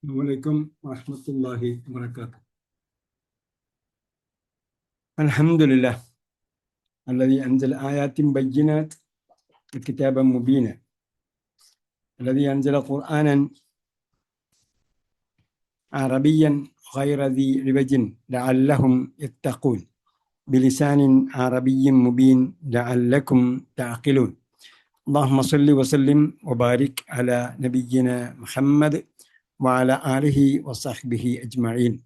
عليكم ورحمة الله وبركاته. الحمد لله الذي أنزل آيات بينات كتابا مبينا، الذي أنزل قرآنا عربيا غير ذي عوج لعلهم يتقون بلسان عربي مبين لعلكم تعقلون. اللهم صل وسلم وبارك على نبينا محمد وعلى آله وصحبه أجمعين.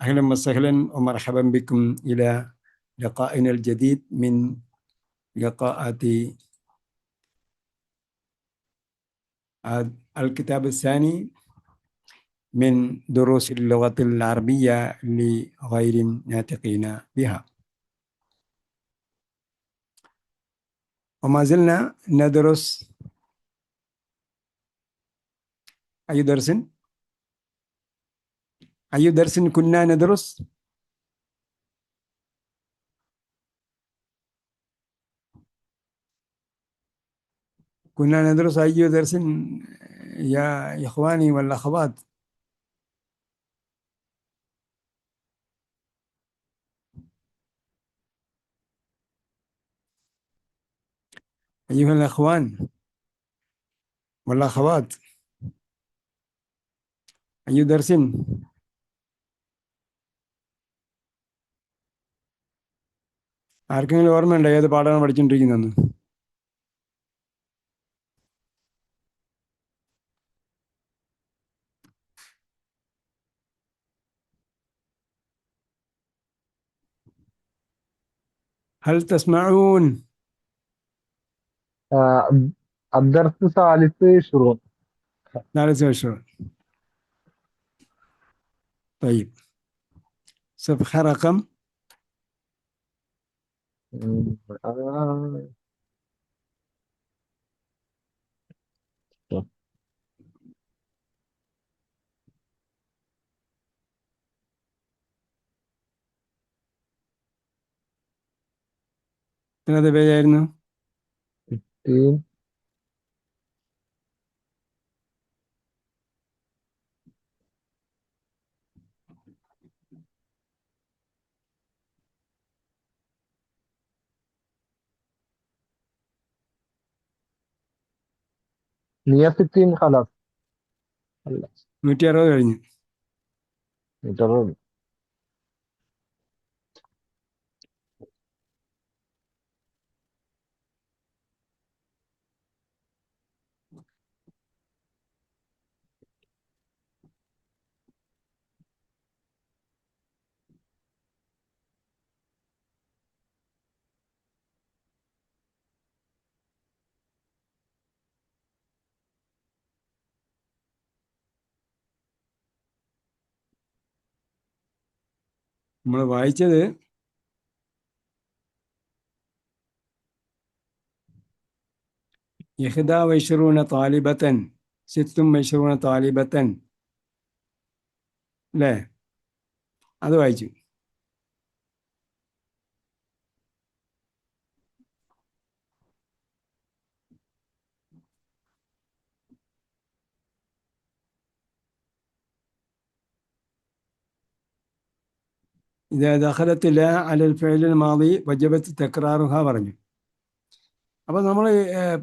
أهلا وسهلا ومرحبا بكم إلى لقائنا الجديد من لقاءات الكتاب الثاني من دروس اللغة العربية لغير ناطقين بها. وما زلنا ندرس أي درس كنا ندرس؟ كنا ندرس أي درس يا إخواني والأخوات؟ أيها الأخوان والأخوات، أي درس؟ ആർക്കെങ്കിലും ഓർമ്മയുണ്ടോ ഏത് പാഠമാണ് പഠിച്ചുകൊണ്ടിരിക്കുന്നതെന്ന്? هل تسمعون؟ الدرس الثالث شروط. ثالث وعشرون. طيب، صفحة رقم എത്ര പേജായിരുന്നു? 15. مية ستين خلاص. 160 കഴിഞ്ഞു. نجرب. നമ്മൾ വായിച്ചത് ഇഹ്ദാ വഇശ്റൂന താലിബത്തൻ സിത്തും വഇശ്റൂന താലിബത്തൻ അല്ലേ? അത് വായിച്ചു. إذا دخلت لا على الفعل الماضي وجبت تكرارها പറഞ്ഞു. അപ്പോൾ നമ്മൾ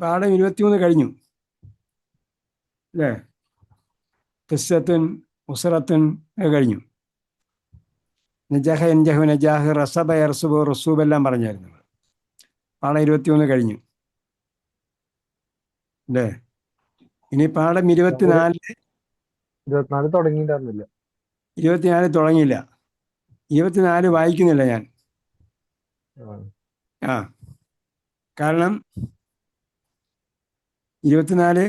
പാഠം 23 കഴിഞ്ഞു അല്ലേ? ഖിസ്സത്തുൻ ഉസ്റത്തുൻ കഴിഞ്ഞു. നജാഹ എൻജഹു നജാഹ് റസബ യർസുബു റസൂബ് എല്ലാം പറഞ്ഞായിരുന്നു. പാഠം 23 കഴിഞ്ഞു അല്ലേ? ഇനി പാഠം 24 തുടങ്ങിയിട്ടുണ്ടായിരുന്നില്ല. 24 തുടങ്ങിയില്ല. 24 വായിക്കുന്നില്ല ഞാൻ. കാരണം 24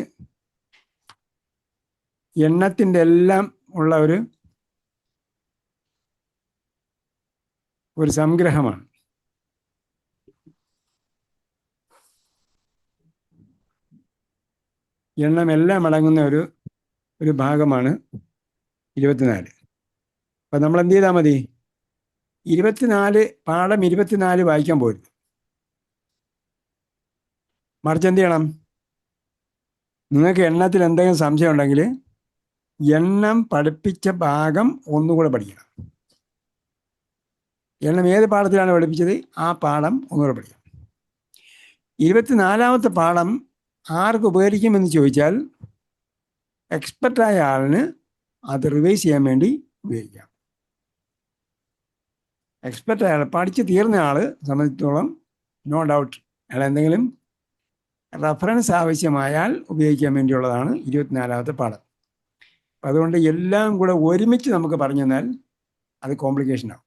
എണ്ണത്തിൻ്റെ എല്ലാം ഉള്ള ഒരു സംഗ്രഹമാണ്. എണ്ണം എല്ലാം അടങ്ങുന്ന ഒരു ഭാഗമാണ് 24. അപ്പം നമ്മൾ എന്ത് ചെയ്താൽ മതി? 24 പാഠം 24 വായിക്കാൻ പോരുത്. മറിച്ച് എന്ത് ചെയ്യണം? നിങ്ങൾക്ക് എണ്ണത്തിൽ എന്തെങ്കിലും സംശയം ഉണ്ടെങ്കിൽ എണ്ണം പഠിപ്പിച്ച ഭാഗം ഒന്നുകൂടെ പഠിക്കണം. എണ്ണം ഏത് പാഠത്തിലാണ് പഠിപ്പിച്ചത് ആ പാഠം ഒന്നുകൂടെ പഠിക്കണം. 24ാമത്തെ പാഠം ആർക്ക് ഉപകരിക്കുമെന്ന് ചോദിച്ചാൽ എക്സ്പെർട്ടായ ആളിന് അത് റിവൈസ് ചെയ്യാൻ വേണ്ടി ഉപയോഗിക്കാം. എക്സ്പെർട്ടായ ആൾ, പഠിച്ച് തീർന്ന ആൾ സംബന്ധിച്ചിടത്തോളം നോ ഡൗട്ട് അയാൾ എന്തെങ്കിലും റെഫറൻസ് ആവശ്യമായാൽ ഉപയോഗിക്കാൻ വേണ്ടിയുള്ളതാണ് 24ാമത്തെ പാഠം. അപ്പം അതുകൊണ്ട് എല്ലാം കൂടെ ഒരുമിച്ച് നമുക്ക് പറഞ്ഞു തന്നാൽ അത് കോംപ്ലിക്കേഷനാകും.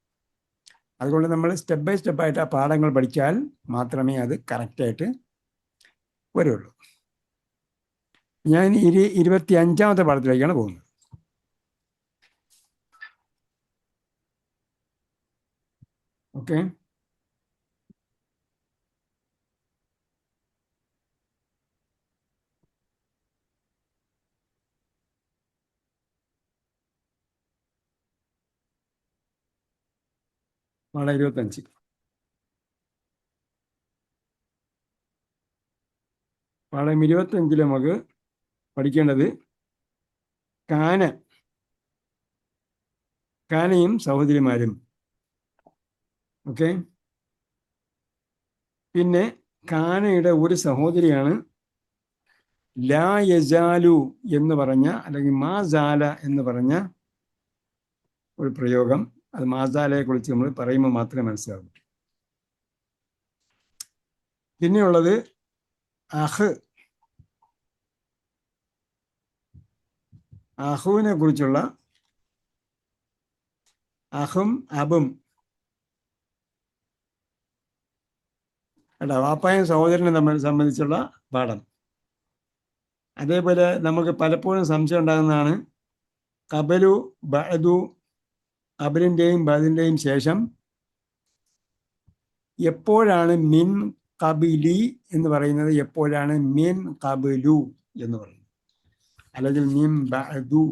അതുകൊണ്ട് നമ്മൾ സ്റ്റെപ്പ് ബൈ സ്റ്റെപ്പായിട്ട് ആ പാഠങ്ങൾ പഠിച്ചാൽ മാത്രമേ അത് കറക്റ്റായിട്ട് വരുള്ളൂ. ഞാൻ 25ാമത്തെ പാഠത്തിലേക്കാണ് പോകുന്നത്. ഓക്കെ, പാഠം 25. പാഠം 25 നമുക്ക് പഠിക്കേണ്ടത് കാനയും സഹോദരിമാരും. ഓക്കെ, പിന്നെ കാനയുടെ ഒരു സഹോദരിയാണ് ലാ യസാലു എന്ന് പറഞ്ഞ അല്ലെങ്കിൽ മാസാല എന്ന് പറഞ്ഞ ഒരു പ്രയോഗം. അത് മാസാലയെ കുറിച്ച് നമ്മൾ പറയുമ്പോൾ മാത്രമേ മനസ്സിലാവൂ. പിന്നെയുള്ളത് അഹുവിനെ കുറിച്ചുള്ള അഹും അബും അല്ല, വാപ്പായും സഹോദരനും തമ്മിൽ സംബന്ധിച്ചുള്ള പാഠം. അതേപോലെ നമുക്ക് പലപ്പോഴും സംശയം ഉണ്ടാകുന്നതാണ് കബലു ബഅദു, അബലിൻ്റെയും ബഅദിൻ്റെയും ശേഷം എപ്പോഴാണ് മിൻ കബിലി എന്ന് പറയുന്നത്, എപ്പോഴാണ് മിൻ കബലു എന്ന് പറയുന്നത്, അല്ലെങ്കിൽ മിൻ ബഅദു,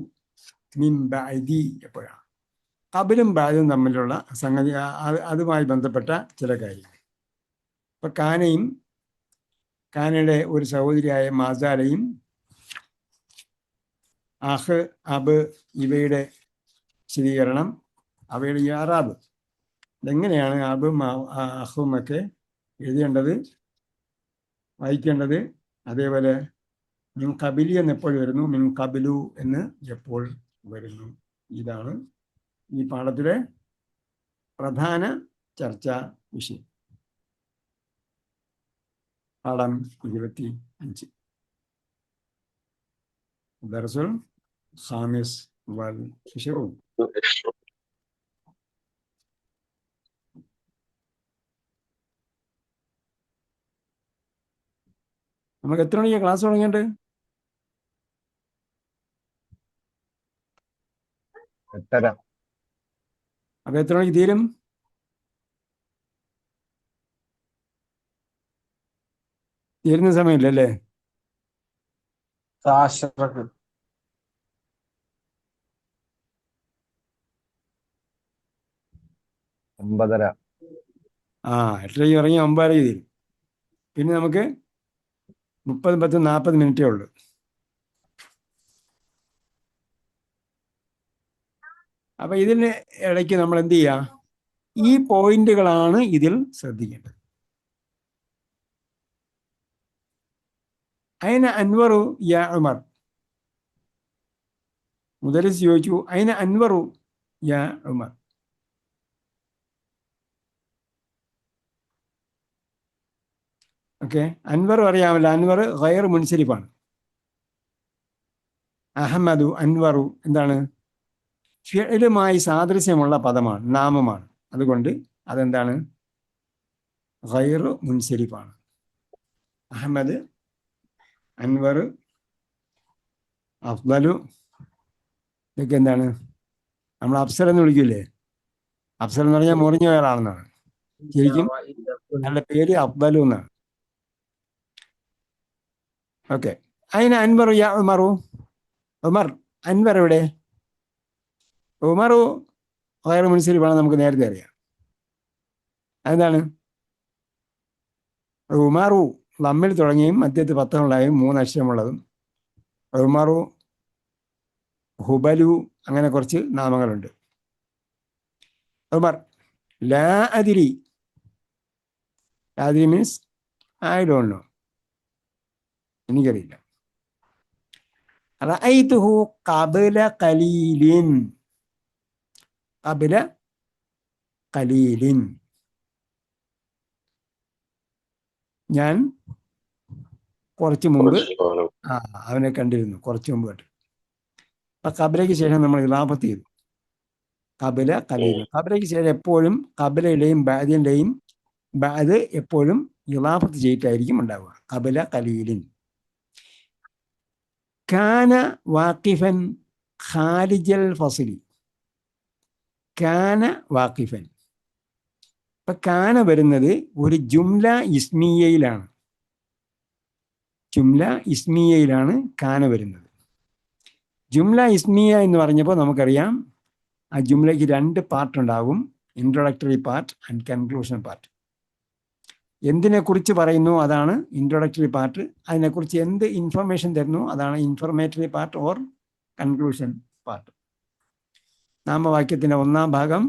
മിൻ ബഅദി എപ്പോഴാണ്. കബലും ബഅദും തമ്മിലുള്ള സംഗതി, അതുമായി ബന്ധപ്പെട്ട ചില കാര്യങ്ങൾ. ഇപ്പം കാനയുടെ ഒരു സഹോദരിയായ മാസാലയും അഹ് അബ് ഇവയുടെ വിശദീകരണം, അവയുടെ യാറാബ് ഇതെങ്ങനെയാണ് അബും അഹും ഒക്കെ എഴുതേണ്ടത്, വായിക്കേണ്ടത്. അതേപോലെ മിൻ കബിലി എന്ന് എപ്പോൾ വരുന്നു, മിൻ കബിലു എന്ന് എപ്പോൾ വരുന്നു. ഇതാണ് ഈ പാഠത്തിലെ പ്രധാന ചർച്ചാ വിഷയം. പാഠം 25 ദർസുൽ ഖാമിസ് വൽ 20. നമുക്ക് എത്ര മണിക്കാണ് ക്ലാസ് തുടങ്ങേണ്ടത്? 8:30. അപ്പൊ എത്ര മണിക്ക് തീരും? തീരുന്ന സമയമില്ലല്ലേ? 9:10. ആ, 8:30 ഇറങ്ങി 9:30 തീരും. പിന്നെ നമുക്ക് 30-40 മിനിറ്റേ ഉള്ളൂ. അപ്പൊ ഇതിന് ഇടയ്ക്ക് നമ്മൾ എന്ത് ചെയ്യുക, ഈ പോയിന്റുകളാണ് ഇതിൽ ശ്രദ്ധിക്കേണ്ടത്. അയിന അൻവറു യാ ഉമർ, മുദരിസ് ചോദിച്ചു അയിന അൻവറു യാ ഉമർ. ഓക്കെ, അൻവർ അറിയാമല്ലോ, അൻവർ ഗൈർ മുൻസരിഫാണ്. അഹമ്മദു അൻവറു എന്താണ്? ഫിഅലുമായി സാദൃശ്യമുള്ള പദമാണ്, നാമമാണ്. അതുകൊണ്ട് അതെന്താണ്? ഗൈർ മുൻസരിഫാണ്. അഹമ്മദ്, അൻവർ, അഫ്ദലു ഇതൊക്കെ എന്താണ്? നമ്മൾ അഫ്സൽ എന്ന് വിളിക്കൂലേ? അഫ്സൽ എന്ന് പറഞ്ഞാൽ മുറിഞ്ഞ പേരാണെന്നാണ്. ശരിക്കും നല്ല പേര് അഫ്ദലു എന്നാണ്. ഓക്കെ, അതിന് അൻവറു യാ ഉമറു, ഉമർ അൻവർ എവിടെ? ഉമറു ഗൈർ മുൻസരിഫാണ്, നമുക്ക് നേരത്തെ അറിയാം. അതെന്താണ്? ഉമറു നമ്മിൽ തുടങ്ങിയും മധ്യത്ത് പത്തമുള്ളതായും 3 അക്ഷരമുള്ളതും. ഉമറു ഹുബലു, അങ്ങനെ കുറച്ച് നാമങ്ങളുണ്ട്. ഉമർ, ലാ അദിരി. ലാ അദിരി മീൻസ് ഐ ഡോണ്ട് നോ, എനിക്കറിയില്ല. റഅയ്തുഹു ഖബല ഖലീലിൻ. ഖബല ഖലീലിൻ, ഞാൻ കുറച്ച് മുമ്പ് അവനെ കണ്ടിരുന്നു, കുറച്ച് മുമ്പ് കണ്ടു. അപ്പൊ ഖബലയ്ക്ക് ശേഷം നമ്മൾ ഇളാഫത്ത് ചെയ്തു. ഖബല ഖലീലിൻ. ഖബലയ്ക്ക് ശേഷം എപ്പോഴും ഖബലയുടെയും ബാദിന്റെയും ബാദ് എപ്പോഴും ഇളാഫത്ത് ചെയ്തിട്ടായിരിക്കും ഉണ്ടാവുക. ഖബല ഖലീലിൻ. കാന വാഖിഫൻ ഖാരിജൽ ഫസ്ലി. കാന വാഖിഫൻ. ഇപ്പൊ കാന വരുന്നത് ഒരു ജുംല ഇസ്മിയയിലാണ്. ജുംല ഇസ്മിയയിലാണ് കാന വരുന്നത്. ജുംല ഇസ്മിയ എന്ന് പറഞ്ഞപ്പോൾ നമുക്കറിയാം ആ ജുംലയ്ക്ക് രണ്ട് പാർട്ട് ഉണ്ടാകും, introductory part and conclusion part. എന്തിനെക്കുറിച്ച് പറയുന്നു അതാണ് ഇൻട്രൊഡക്ടറി പാർട്ട്, അതിനെക്കുറിച്ച് എന്ത് ഇൻഫർമേഷൻ തരുന്നു അതാണ് informatory part or conclusion part. നാമവാക്യത്തിൻ്റെ ഒന്നാം ഭാഗം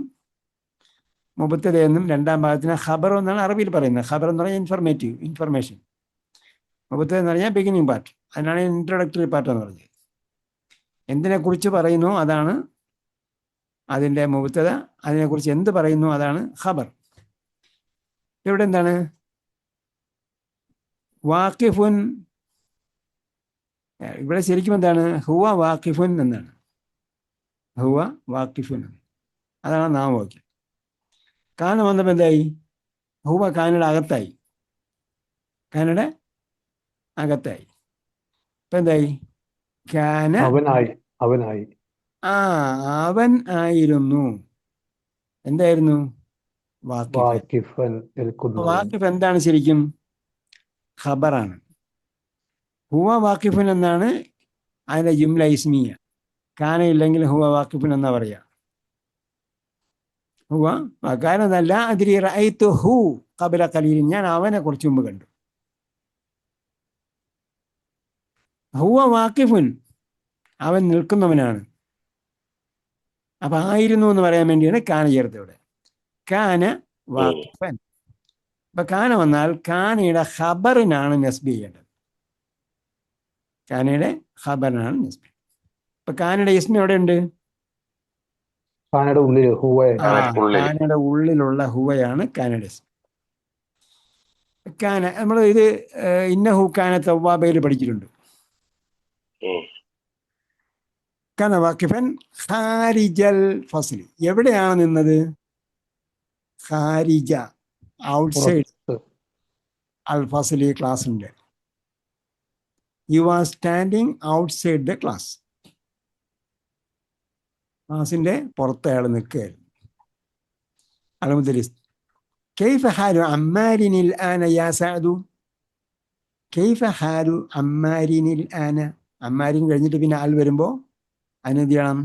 മുബത്തദ എന്നും രണ്ടാം ഭാഗത്തിന് ഖബർ എന്നാണ് അറബിയിൽ പറയുന്നത്. ഖബർ എന്ന് പറഞ്ഞാൽ ഇൻഫർമേറ്റീവ്, ഇൻഫർമേഷൻ. മുബത്തദ എന്ന് പറഞ്ഞാൽ ബിഗിനിങ് പാർട്ട്, അതിനാണ് ഇൻട്രൊഡക്ടറി പാർട്ട് എന്ന് പറഞ്ഞത്. എന്തിനെക്കുറിച്ച് പറയുന്നു അതാണ് അതിൻ്റെ മുബത്തദ, അതിനെക്കുറിച്ച് എന്ത് പറയുന്നു അതാണ് ഖബർ. ഇവിടെ എന്താണ് വാഖിഫുൻ, ഇവിടെ ശരിക്കും എന്താണ് ഹുവ വാഖിഫുൻ എന്നാണ്. ഹുവ വാഖിഫുൻ, അതാണ് നാമവാക്യം. കാന വന്നപ്പോൾ എന്തായി? ഹുവ കാനയുടെ അകത്തായി, കാനയുടെ അകത്തായി. ഇപ്പം എന്തായി? കാന അവനായി. അവൻ ആയിരുന്നു. എന്തായിരുന്നു? വാഖിഫൻ. വാഖിഫ് എന്താണ് ശരിക്കും? ഖബറാണ്. ഹുവ വാഖിഫുൻ എന്നാണ് അതിൻ്റെ ജുംല ഇസ്മിയ. കാന ഇല്ലെങ്കിൽ ഹുവ വാഖിഫുൻ എന്നാ പറയാ. ഹുവ കാനല്ല അതിരി റഅയ്തുഹു ഖബല ഖലീലിൻ, ഞാൻ അവനെ കുറച്ച് മുമ്പ് കണ്ടു. ഹുവ വാഖിഫുൻ, അവൻ നിൽക്കുന്നവനാണ്. അപ്പൊ ആയിരുന്നു എന്ന് പറയാൻ വേണ്ടിയാണ് കാന ചേർത്ത് ഇവിടെ. കാന വാഖിഫൻ. അപ്പൊ കാന വന്നാൽ കാനയുടെ ഖബറിനാണ് നസ്ബ് ചെയ്യേണ്ടത്. കാനയുടെ ഖബറിനാണ് നസ്ബ്. ഇപ്പൊ കാനയുടെ ഇസ്മ എവിടെ ഉണ്ട്? കാനയുടെ ഉള്ളിൽ ഹുവ. കാനയുടെ ഉള്ളിലുള്ള ഹുവയാണ് കാനയുടെ ഇസ്മ. കാന നമ്മൾ ഇത് ഇന്നഹു കാന തവ്വാബയിൽ പഠിച്ചിട്ടുണ്ട്. കാന വാഖിഫൻ ഖാരിജൽ ഫസ്ലി. എവിടെയാണ് നിന്നത്? ഖാരിജ, ഔട്ട്സൈഡ് അൽ ഫസ്ലി, ക്ലാസ്സിൻ്റെ. You are standing outside the class. ക്ലാസിൻ്റെ പുറത്ത് അയാൾ നിൽക്കുകയായിരുന്നു. അൽമുദരിസ്, കൈഫ ഹാലു അമ്മാരിനിൽ ആന യാ സഅദു. കൈഫ ഹാലു അമ്മാരിനിൽ ആന. അമ്മാരിൻ കഴിഞ്ഞിട്ട് പിന്നെ അൽ വരുമ്പോൾ അതിനെന്ത് ചെയ്യണം?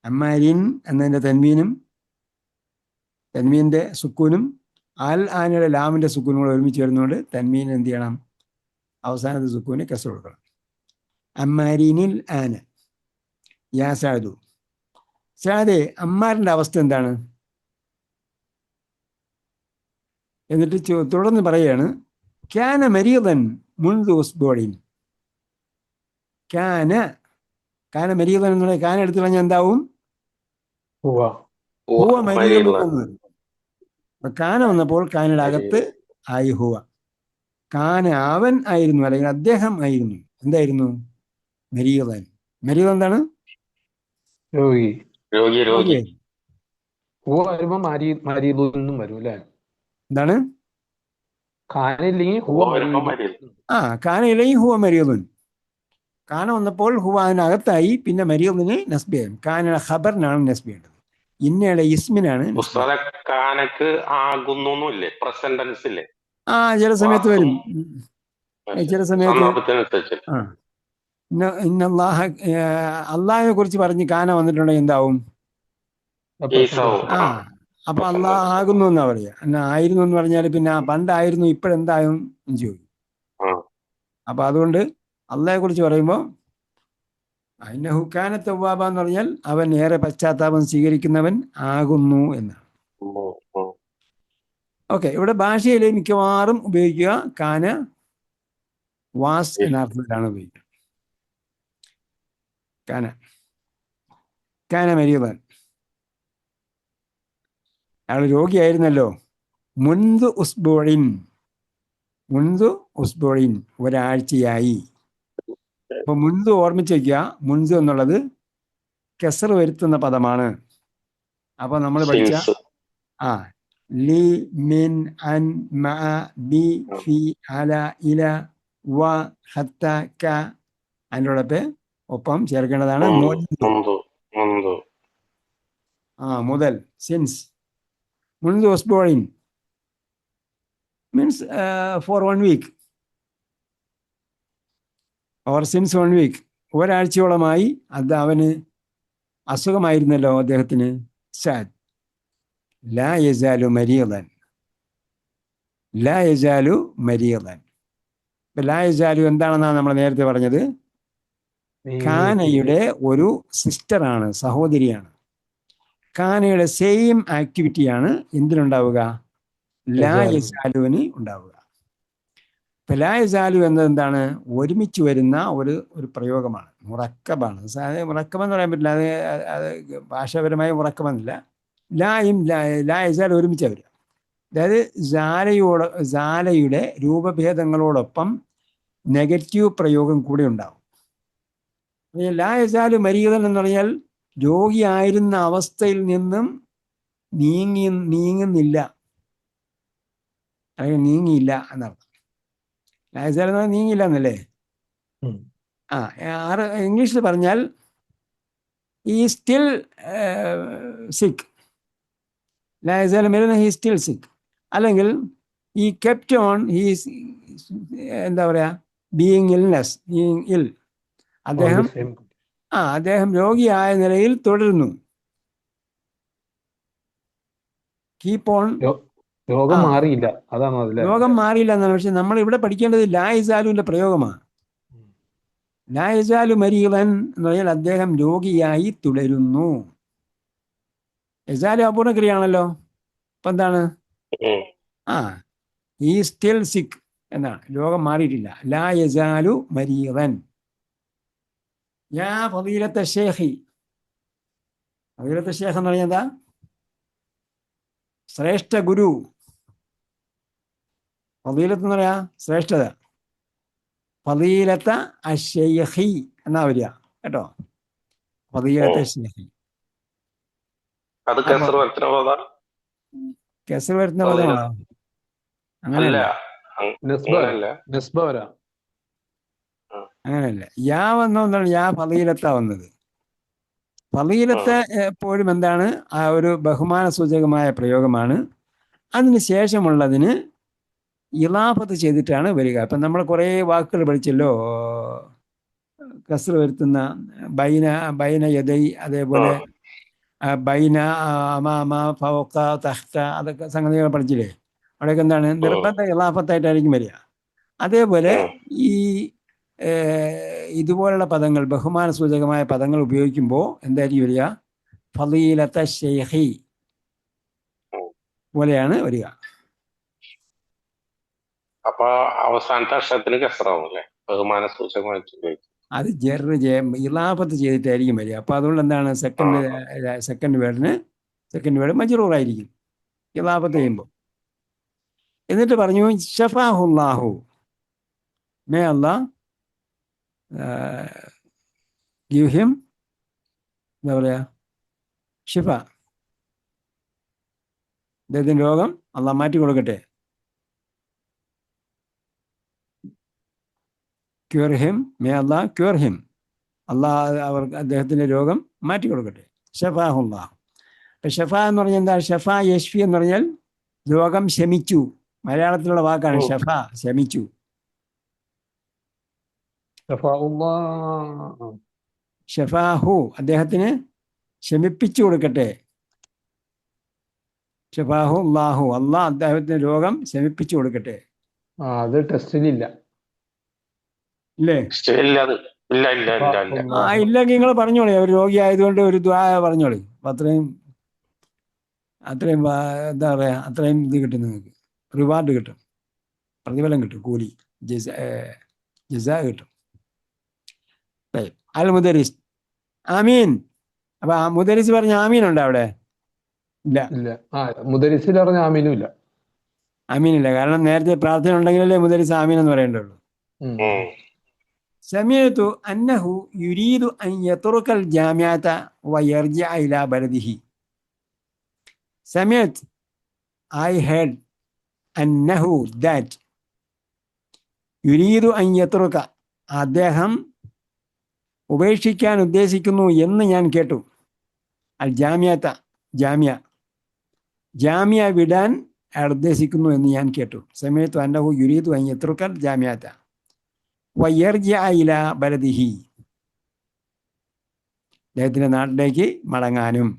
അമ്മാരിൻ എന്നതിൻ്റെ തൻമീൻ്റെ സുക്കൂനും അൽ ആനയുടെ ലാമിൻ്റെ സുക്കൂനും കൂടെ ഒരുമിച്ച് വരുന്നതുകൊണ്ട് തൻമീൻ എന്ത് ചെയ്യണം? അവസാനത്തെ സുക്കൂന് കസർ കൊടുക്കണം. അമ്മാരിനിൽ ആന യാ സഅദു. സഅദേ, അമ്മാറിൻ്റെ അവസ്ഥ എന്താണ്? എന്നിട്ട് തുടർന്ന് പറയുകയാണ്, കാന മരീദൻ മുൻദു ഉസ്ബുഇൻ. കാന മരീദൻ എന്നുള്ള കാന എടുത്തു കഴിഞ്ഞാൽ എന്താവും? ഹുവ മരീദൻ. കാന വന്നപ്പോൾ കാനയുടെ അകത്ത് ആയി ഹുവ. കാന അവൻ ആയിരുന്നു, അല്ലെങ്കിൽ അദ്ദേഹം ആയിരുന്നു. എന്തായിരുന്നു? മരീദൻ. മരീദൻ എന്താണ്? രോഗി. ഹുവ വരുമ്പോ മരീദുന്നും വരും അല്ലേ? എന്താണ്? കാനയില്ലെങ്കിൽ ഹുവ. കാനയില്ലെങ്കിൽ ഹുവ മരീദുൻ. കാന വന്നപ്പോൾ ഹുവ അതിനകത്തായി, പിന്നെ മരീദിന് നസ്ബ് ചെയ്യും. കാനയുടെ ഖബറിനാണ് നസ്ബ് ചെയ്യേണ്ടത്, ഇന്നയുടെ ഇസ്മിനാണ്. ചില സമയത്ത് വരും, ചില സമയത്ത്. അള്ളാഹിനെ കുറിച്ച് പറഞ്ഞ് കാന വന്നിട്ടുണ്ടെങ്കിൽ എന്താവും? അപ്പൊ അള്ളാഹ് ആകുന്നു എന്നാ പറയാ. എന്നാ ആയിരുന്നു എന്ന് പറഞ്ഞാൽ പിന്നെ പണ്ടായിരുന്നു ഇപ്പോഴെന്തായും ചോദിക്കും. അപ്പൊ അതുകൊണ്ട് അള്ളാഹിനെ കുറിച്ച് പറയുമ്പോൾ ഇന്നഹു കാന തവ്വാബ എന്ന് പറഞ്ഞാൽ അവൻ ഏറെ പശ്ചാത്താപം സ്വീകരിക്കുന്നവൻ ആകുന്നു എന്നാണ്. ഓക്കെ, ഇവിടെ ഭാഷയിൽ മിക്കവാറും ഉപയോഗിക്കുക കാന വാസ് എന്ന അർത്ഥത്തിലാണ് ഉപയോഗിക്കുക. കാന കാന മരീദൻ, അയാൾ രോഗിയായിരുന്നല്ലോ. മുൻദു ഉസ്ബുഇൻ ഒരാഴ്ചയായി. അപ്പൊ മുൻദു ഓർമ്മിച്ച് വയ്ക്കുക, മുൻദു എന്നുള്ളത് കെസർ വരുത്തുന്ന പദമാണ്. അപ്പൊ നമ്മൾ പഠിച്ച ലി മിൻ അൻ മഅ ബി ഫി അല ഇല വ ഹത്ത ക അതിനോടൊപ്പം ഒപ്പം ചേർക്കേണ്ടതാണ് മുതൽ. സിൻസ് മുൻദു ഉസ്ബുഇൻ means for 1 week or since 1 week, ഒരാഴ്ചയോളമായി അത് അവന് അസുഖമായിരുന്നല്ലോ അദ്ദേഹത്തിന്. സാദ് ലാ യസാലു മരീദൻ, ലാ യസാലു മരീദൻ. ഇപ്പൊ ലാ യസാലു എന്താണെന്നാണ് നമ്മൾ നേരത്തെ പറഞ്ഞത്? കാനയുടെ ഒരു സിസ്റ്ററാണ്, സഹോദരിയാണ്. കാനയുടെ സെയിം ആക്ടിവിറ്റിയാണ് എന്തിനുണ്ടാവുക? ലാ യസാലുവിന് ഉണ്ടാവുക. ഇപ്പൊ ലാ യസാലു എന്നത് എന്താണ്? ഒരുമിച്ച് വരുന്ന ഒരു പ്രയോഗമാണ്, മുറക്കബാണ്. മുറക്കബ് എന്ന് പറയാൻ പറ്റില്ല, അത് ഭാഷാപരമായ മുറക്കബെന്നില്ല. ലായും ലാ യസാൽ ഒരുമിച്ച് വരിക. അതായത് ജാലയുടെ രൂപഭേദങ്ങളോടൊപ്പം നെഗറ്റീവ് പ്രയോഗം കൂടെ ഉണ്ടാവും. ലാ യസാലു മരീദൻ എന്ന് പറഞ്ഞാൽ രോഗിയായിരുന്ന അവസ്ഥയിൽ നിന്നും നീങ്ങുന്നില്ല, അല്ലെങ്കിൽ നീങ്ങിയില്ല എന്നർത്ഥം. ലാ യസാലു എന്ന് പറഞ്ഞാൽ നീങ്ങിയില്ല എന്നല്ലേ? ഇംഗ്ലീഷിൽ പറഞ്ഞാൽ ഈ സ്റ്റിൽ സിക്ക്, ലാ യസാലു മരീദൻ ഹി സ്റ്റിൽ സിക്ക്. അല്ലെങ്കിൽ ഈ കെപ്റ്റ് ഓൺ ഹീസ്, എന്താ പറയാ, ബീയിങ് ഇൽ, അദ്ദേഹം രോഗിയായ നിലയിൽ തുടരുന്നു. കീപ്പ് ഓൺ, രോഗം മാറിയില്ല, അതാണ് രോഗം മാറിയില്ല എന്നാണ്. പക്ഷെ നമ്മൾ ഇവിടെ പഠിക്കേണ്ടത് ലാ യസാലുവിന്റെ പ്രയോഗമാണ്. ലാ യസാലു മരീദൻ എന്ന് പറഞ്ഞാൽ അദ്ദേഹം രോഗിയായി തുടരുന്നു. യസാലു അപൂർണക്രിയാണല്ലോ. അപ്പൊ എന്താണ്? ഈ സ്റ്റിൽ സിക്ക് എന്നാണ്, രോഗം മാറിയിട്ടില്ല. ലാ യസാലു മരീദൻ. യാ ഫളീലത്തെ ഷേഖി, ഫളീലത്തെ ഷേഖ് എന്ന് പറഞ്ഞാൽ എന്താ? ശ്രേഷ്ഠ ഗുരു. ഫളീലത്ത് എന്ന് പറയാ ശ്രേഷ്ഠത. ഫളീലത്ത അശ്ശൈഖി എന്നാ വരിക കേട്ടോ. ഫളീലത്ത അശ്ശൈഖി കെസർ വരുത്തുന്ന പദമാണോ? അങ്ങനെയല്ല, അങ്ങനെയല്ല. യാ വന്നതാണ്, യാ ഫളീലത്ത വന്നത്. ഫളീലത്ത് എപ്പോഴും എന്താണ്? ആ ഒരു ബഹുമാന സൂചകമായ പ്രയോഗമാണ്. അതിന് ശേഷമുള്ളതിന് ഇളാഫത്ത് ചെയ്തിട്ടാണ് വരിക. ഇപ്പം നമ്മൾ കുറേ വാക്കുകൾ പഠിച്ചല്ലോ, കസ്ർ വരുത്തുന്ന ബൈന യദൈ, അതേപോലെ ബൈന അമാമ ഫൗഖ തഹ്ത, അതൊക്കെ സംഗതികൾ പഠിച്ചില്ലേ? അവിടെയൊക്കെ എന്താണ്? നിർബന്ധ ഇളാഫത്തായിട്ടായിരിക്കും വരിക. അതേപോലെ ഈ ഇതുപോലുള്ള പദങ്ങൾ, ബഹുമാന സൂചകമായ പദങ്ങൾ ഉപയോഗിക്കുമ്പോൾ എന്തായിരിക്കും വരിക? ഫളീലത്ത ശൈഖി പോലെയാണ് വരിക. അപ്പൊ അവസാനത്തെ അക്ഷരത്തിന് കസറാവും അല്ലേ? ബഹുമാന സൂചകമായിട്ട് അത് ഇളാഫത്ത് ചെയ്തിട്ടായിരിക്കും വരിക. അപ്പൊ അതുകൊണ്ട് എന്താണ്? സെക്കൻഡ് വേർഡ് മജ്റൂറായിരിക്കും ഇളാഫത്ത് ചെയ്യുമ്പോൾ. എന്നിട്ട് പറഞ്ഞു ശഫാഹുല്ലാഹു, മേ അല്ലാഹ് give him, എന്താ പറയാ, ഷിഫ, അദ്ദേഹത്തിന്റെ രോഗം അള്ളാഹ് മാറ്റി കൊടുക്കട്ടെ. ക്യൂർ ഹിം, മേ അല്ലാഹ് ക്യൂർ ഹിം, അള്ളാഹ് അവർക്ക് അദ്ദേഹത്തിന്റെ രോഗം മാറ്റി കൊടുക്കട്ടെ. ഷഫാഹുല്ലാഹ്. ഷഫ എന്ന് പറഞ്ഞാൽ എന്താ? ഷഫ യഷ്ഫി എന്ന് പറഞ്ഞാൽ രോഗം ശമിച്ചു. മലയാളത്തിലുള്ള വാക്കാണ് ഷഫ, ശമിച്ചു. ഷഫാഹു, അദ്ദേഹത്തിന് ശമിപ്പിച്ചു കൊടുക്കട്ടെ. ഷഫാഹു അല്ലാഹു, അള്ളാഹ് അദ്ദേഹത്തിന് രോഗം ശമിപ്പിച്ചു കൊടുക്കട്ടെ. അത് ടെസ്റ്റിലില്ല ഇല്ലേ? ഇല്ല ഇല്ല ഇല്ല ഇല്ല. ഇല്ലെങ്കിൽ നിങ്ങൾ പറഞ്ഞോളി, അവർ രോഗി ആയതുകൊണ്ട് ഒരു ദ്വാ പറഞ്ഞോളി. അപ്പം അത്രയും എന്താ പറയുക, അത്രയും ഇത് കിട്ടും, നിങ്ങൾക്ക് റിവാർഡ് കിട്ടും, പ്രതിഫലം കിട്ടും, കൂലി ജസാ കിട്ടും. അൽ മുദരിസ് ആമീൻ. അപ്പൊ ആ മുദരിസ് പറഞ്ഞ ആമീൻ ഉണ്ടോ അവിടെ? ഇല്ല. ഇല്ല. മുദരിസിൽ പറഞ്ഞ ആമീനും ഇല്ല. ആമീനില്ല, കാരണം നേരത്തെ പ്രാർത്ഥന ഉണ്ടെങ്കിലല്ലേ മുദരിസ് ആമീൻ എന്ന് പറയേണ്ടുള്ളൂ. സമയത്തു അന്നഹു യുരീദു അൻ യത്റുക്കൽ ജാമിഅത വയർജിഅ ഇലാ ബലദിഹി. സമയത്ത്, I heard അന്നഹു ദാറ്റ് യുരീദു അൻ യത്റുക, അദ്ദേഹം ഉപേക്ഷിക്കാൻ ഉദ്ദേശിക്കുന്നു എന്ന് ഞാൻ കേട്ടു. അൽ ജാമിഅത, ജാമിയ വിടാൻ അയാൾ ഉദ്ദേശിക്കുന്നു എന്ന് ഞാൻ കേട്ടു. സമയത്തു അന്നഹു യുരീദു അൻ യത്റുക്കൽ ജാമിഅത വയർജിഅ ഇലാ ബലദിഹി, അദ്ദേഹത്തിന്റെ നാട്ടിലേക്ക് മടങ്ങാനും.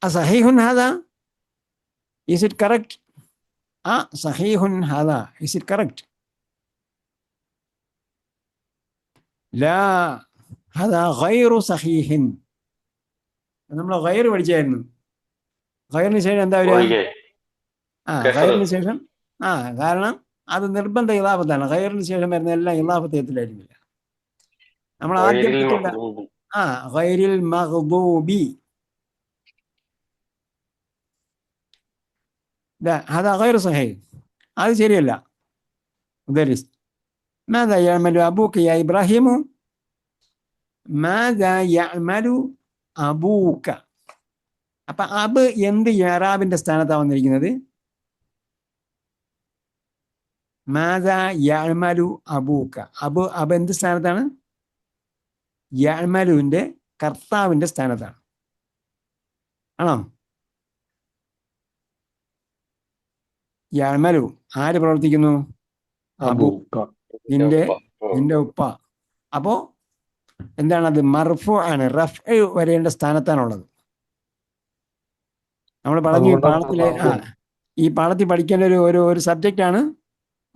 സഹീഹുൻ ഹാദാ, ഈസ് ഇറ്റ് കറക്റ്റ്? സഹീഹുൻ ഹാദാ, ഈസ് ഇറ്റ് കറക്റ്റ്? ലാ ഹാദാ ഗൈറു സഹീഹിൻ. നമ്മൾ ഗൈർ പഠിച്ചായിരുന്നു. ഗൈറിന് ശേഷം എന്താ വരിക? ഗൈറിന് ശേഷം കാരണം അത് നിർബന്ധ ഇലാഫത്താണ്. ഗൈറിന് ശേഷം വരുന്ന എല്ലാം ഇലാഫത്തേത്തിലായിരിക്കില്ല. നമ്മൾ ആദ്യം ഗൈരിൽ മഗ്ദൂബി, അത് ഗൈറു സഹീഹ്, അത് ശരിയല്ല. മുദരിസ് മാദാ യഅമലു അബൂക യാ ഇബ്രാഹിമു, മാദാ യഅമലു അബൂക. അപ്പൊ അബ് എന്ത് ഇഅ്റാബിന്റെ സ്ഥാനത്താണ് വന്നിരിക്കുന്നത്? മാദാ യഅമലു അബൂക. അബ് എന്ത് സ്ഥാനത്താണ്? യഅമലുവിന്റെ കർത്താവിന്റെ സ്ഥാനത്താണ്. ആണോ? യഅമലു ആര് പ്രവർത്തിക്കുന്നു? അബൂക, നിന്റെ ഉപ്പ. അപ്പോ എന്താണത്? മർഫു ആണ്, റഫ്ഉ വരേണ്ട സ്ഥാനത്താണുള്ളത്. നമ്മൾ പറഞ്ഞു ഈ പാഠത്തിൽ പഠിക്കേണ്ട ഒരു സബ്ജക്റ്റാണ്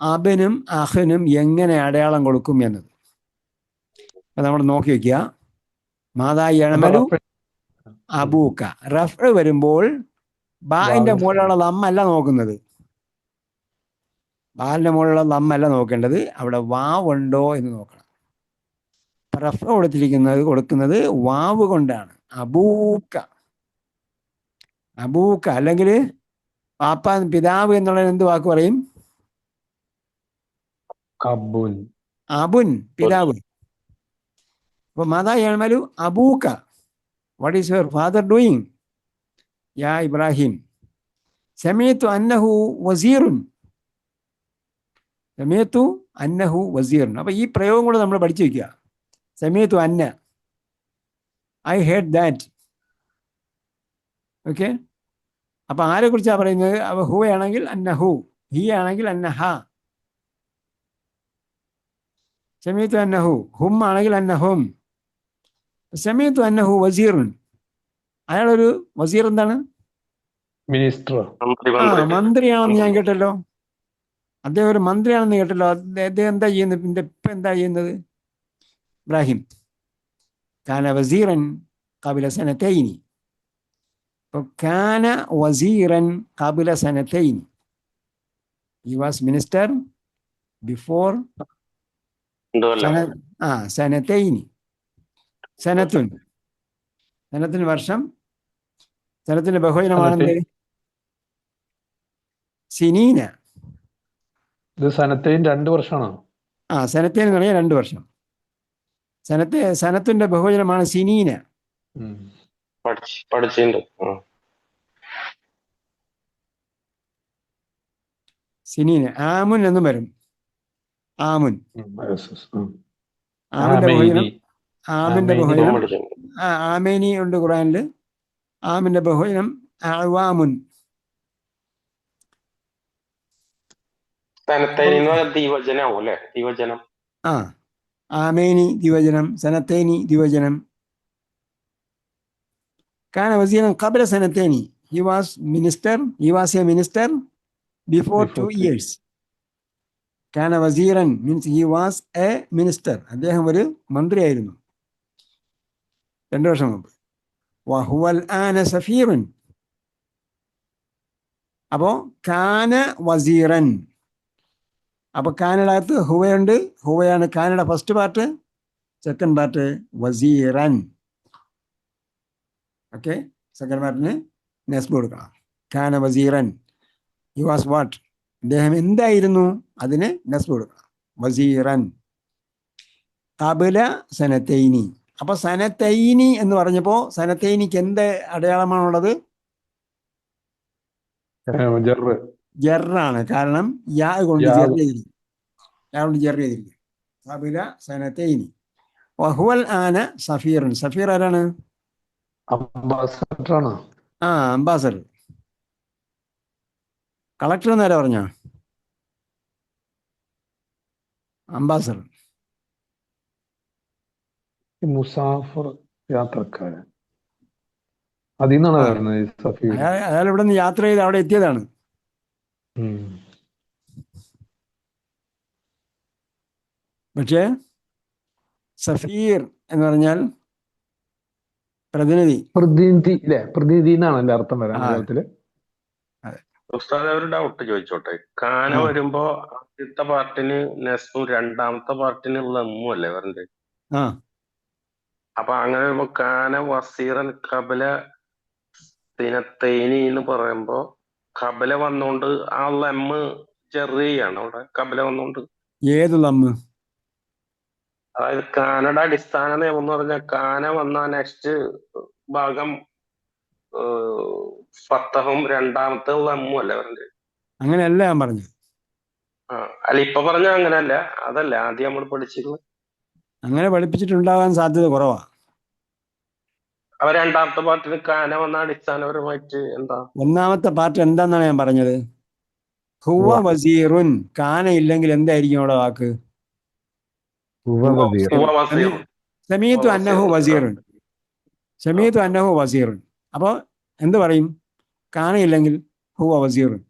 അബനും അഹനും എങ്ങനെ അടയാളം കൊടുക്കും എന്നത്. അപ്പൊ നമ്മൾ നോക്കി വെക്കുക. മാദാ യഅമലു അബൂക, റഫ്ഉ വരുമ്പോൾ ബാഇന്റെ മുകളിലുള്ള ലമ്മല്ല നോക്കുന്നത്. ബാലിന്റെ മുകളിലുള്ള ലമ്മല്ല നോക്കേണ്ടത്, അവിടെ വാവ് ഉണ്ടോ എന്ന് നോക്കണം. റഫ്ഉ കൊടുക്കുന്നത് വാവ് കൊണ്ടാണ്. അബൂക്ക, അബൂക്ക. അല്ലെങ്കിൽ പാപ്പ, പിതാവ് എന്നുള്ള എന്ത് വാക്ക് പറയും? അബുൻ, പിതാവ്. അപ്പൊ മാദാ യഅമലു അബൂക, what is your father doing യാ ഇബ്രാഹിം? സമീഅതു അന്നഹു വസീറുൻ, സമീഅതു അന്നഹു വസീറുൻ. അപ്പൊ ഈ പ്രയോഗം കൂടെ നമ്മൾ പഠിച്ചു വയ്ക്കുക. സമീഅതു അന്ന, ഐ ഹേർഡ് ദാറ്റ്. ഓക്കെ. അപ്പൊ ആരെ കുറിച്ചാണ് പറയുന്നത്? അപ്പൊ ഹു ആണെങ്കിൽ അന്നഹു, ഹി ആണെങ്കിൽ അന്നഹ. സമീഅതു അന്നഹു, ഹും ആണെങ്കിൽ അന്നഹും. സമീഅതു അന്നഹു വസീറുൻ, അയാളൊരു വസീർ എന്താണ്? മിനിസ്റ്റർ, മന്ത്രിയാണെന്ന് ഞാൻ കേട്ടല്ലോ. അദ്ദേഹം ഒരു മന്ത്രിയാണെന്ന് കേട്ടല്ലോ. അദ്ദേഹം എന്താ ചെയ്യുന്നത്? പിന്നെ ഇപ്പം എന്താ ചെയ്യുന്നത്? ഇബ്രാഹിം കാന വസീറൻ ഖബല സനതൈനി. കാന വസീറൻ ഖബല സനതൈനി, ഹി വാസ് മിനിസ്റ്റർ ബിഫോർ സനതൈനി. സനത്തുൻ വർഷം. സനത്തിന്റെ ബഹുവചനമാണെന്ത്? സിനീന. ഇത് സനത്തേൻ 2 വർഷമാണോ? സനത്തേൻ എന്ന് പറഞ്ഞാൽ 2 വർഷം. സനത്തിന്റെ ബഹുവചനമാണ് സിനീന. സിനീന. ആമുൻ എന്നും വരും. ആമുൻ, ആമിന്റെ ബഹുവചനം. ആമേനി ഉണ്ട് ഖുറാനില്. ആമിന്റെ ബഹുവചനം അഅ്വാമുൻ. ആമേനി ദിവചനം, സനത്തേനി ദിവചനം. കാന വസീറൻ ഖബല സനത്തേനി, he was a minister before 2 years. കാന വസീറൻ means he was a minister, അദ്ദേഹം ഒരു മന്ത്രിയായിരുന്നു 2 വർഷം മുമ്പ്. വഹുവൽ ആന സഫീറുൻ, അപ്പോ കാന വസീറൻ. അപ്പൊ കാനയുടെ അകത്ത് ഹുവയുണ്ട്, ഹുവയാണ് കാനയുടെ ഫസ്റ്റ് പാർട്ട്. സെക്കൻഡ് പാർട്ട് വസീറൻ. ഓക്കെ, സെക്കൻഡ് പാർട്ടിന് നെസ്ബ് കൊടുക്കണം. കാന വസീറൻ, ഹി വാസ് വാട്ട്, അദ്ദേഹം എന്തായിരുന്നു, അതിന് നെസ്ബ് കൊടുക്കണം. വസീറൻ ഖബല സനത്തൈനി. അപ്പൊ സനത്തൈനി എന്ന് പറഞ്ഞപ്പോ സനത്തൈനിക്ക് എന്ത് അടയാളമാണുള്ളത്? ജറ്. ജറാണ്. കാരണം യാ കൊണ്ട് യാ. ജെർ ചെയ്തിരിക്കും, യാ കൊണ്ട് ജെർ ചെയ്തിരിക്കും. ഖബല സനത്തൈനി. വഹുവൽ ആന സഫീറൻ. സഫീർ ആരാണ്? അംബാസഡറാണ്. അംബാസഡർ. കളക്ടർ എന്നാരാ പറഞ്ഞ? അംബാസഡർ. മുസാഫർ, യാത്രക്കാരൻ. അതിൽ നിന്നാണ് വരുന്നത് ഈ സഫീർ. അയാൾ ഇവിടെ നിന്ന് യാത്ര ചെയ്ത് അവിടെ എത്തിയതാണ്. പക്ഷേ സഫീർ എന്ന് പറഞ്ഞാൽ പ്രതിനിധി. പ്രതിനിധി അല്ലെ? പ്രതിനിധി എന്നാണല്ലേ അർത്ഥം വരാൻ മലയാളത്തില്? ഉസ്താദ് ഒരു ഡൗട്ട് ചോദിച്ചോട്ടെ. കാന വരുമ്പോ ആദ്യത്തെ പാർട്ടിന് നെസ്ബും രണ്ടാമത്തെ പാർട്ടിന് ലമ്മും അല്ലേ വരണ്ടേ? അപ്പൊ അങ്ങനെ വരുമ്പോ കാന വസീറൻ കബല ദിനത്തൈനി എന്ന് പറയുമ്പോ കബല വന്നോണ്ട് ആ ലമ്മ് ചെറിയാണ് അവിടെ. കബല വന്നോണ്ട് ഏത് ലമ്മ്? അതായത് കാനയുടെ അടിസ്ഥാന നിയമം എന്ന് പറഞ്ഞാൽ കാന വന്ന നെക്സ്റ്റ് ഭാഗം ഫത്തഹും രണ്ടാമത്തെ ലമ്മും അല്ലേ വരണ്ടേ? അങ്ങനെയല്ല ഞാൻ പറഞ്ഞത്. അല്ല ഇപ്പൊ പറഞ്ഞ അങ്ങനല്ല, അതല്ല ആദ്യം നമ്മൾ പഠിച്ചിരുന്നത്. അങ്ങനെ പഠിപ്പിച്ചിട്ടുണ്ടാകാൻ സാധ്യത കുറവാ. അവ രണ്ടാമത്തെ പാർട്ടിന് കാന വന്ന അടിസ്ഥാനപരമായിട്ട് എന്താ? ഒന്നാമത്തെ പാർട്ട് എന്താന്നാണ് ഞാൻ പറഞ്ഞത്? ഹുവ വസീറുൻ. കാന ഇല്ലെങ്കിൽ എന്തായിരിക്കും അവിടെ വാക്ക്? സമീഅതു അന്നഹു വസീറുൻ. സമീഅതു അന്നഹു വസീറുൻ. അപ്പൊ എന്ത് പറയും? കാന ഇല്ലെങ്കിൽ ഹുവ വസീറുൻ.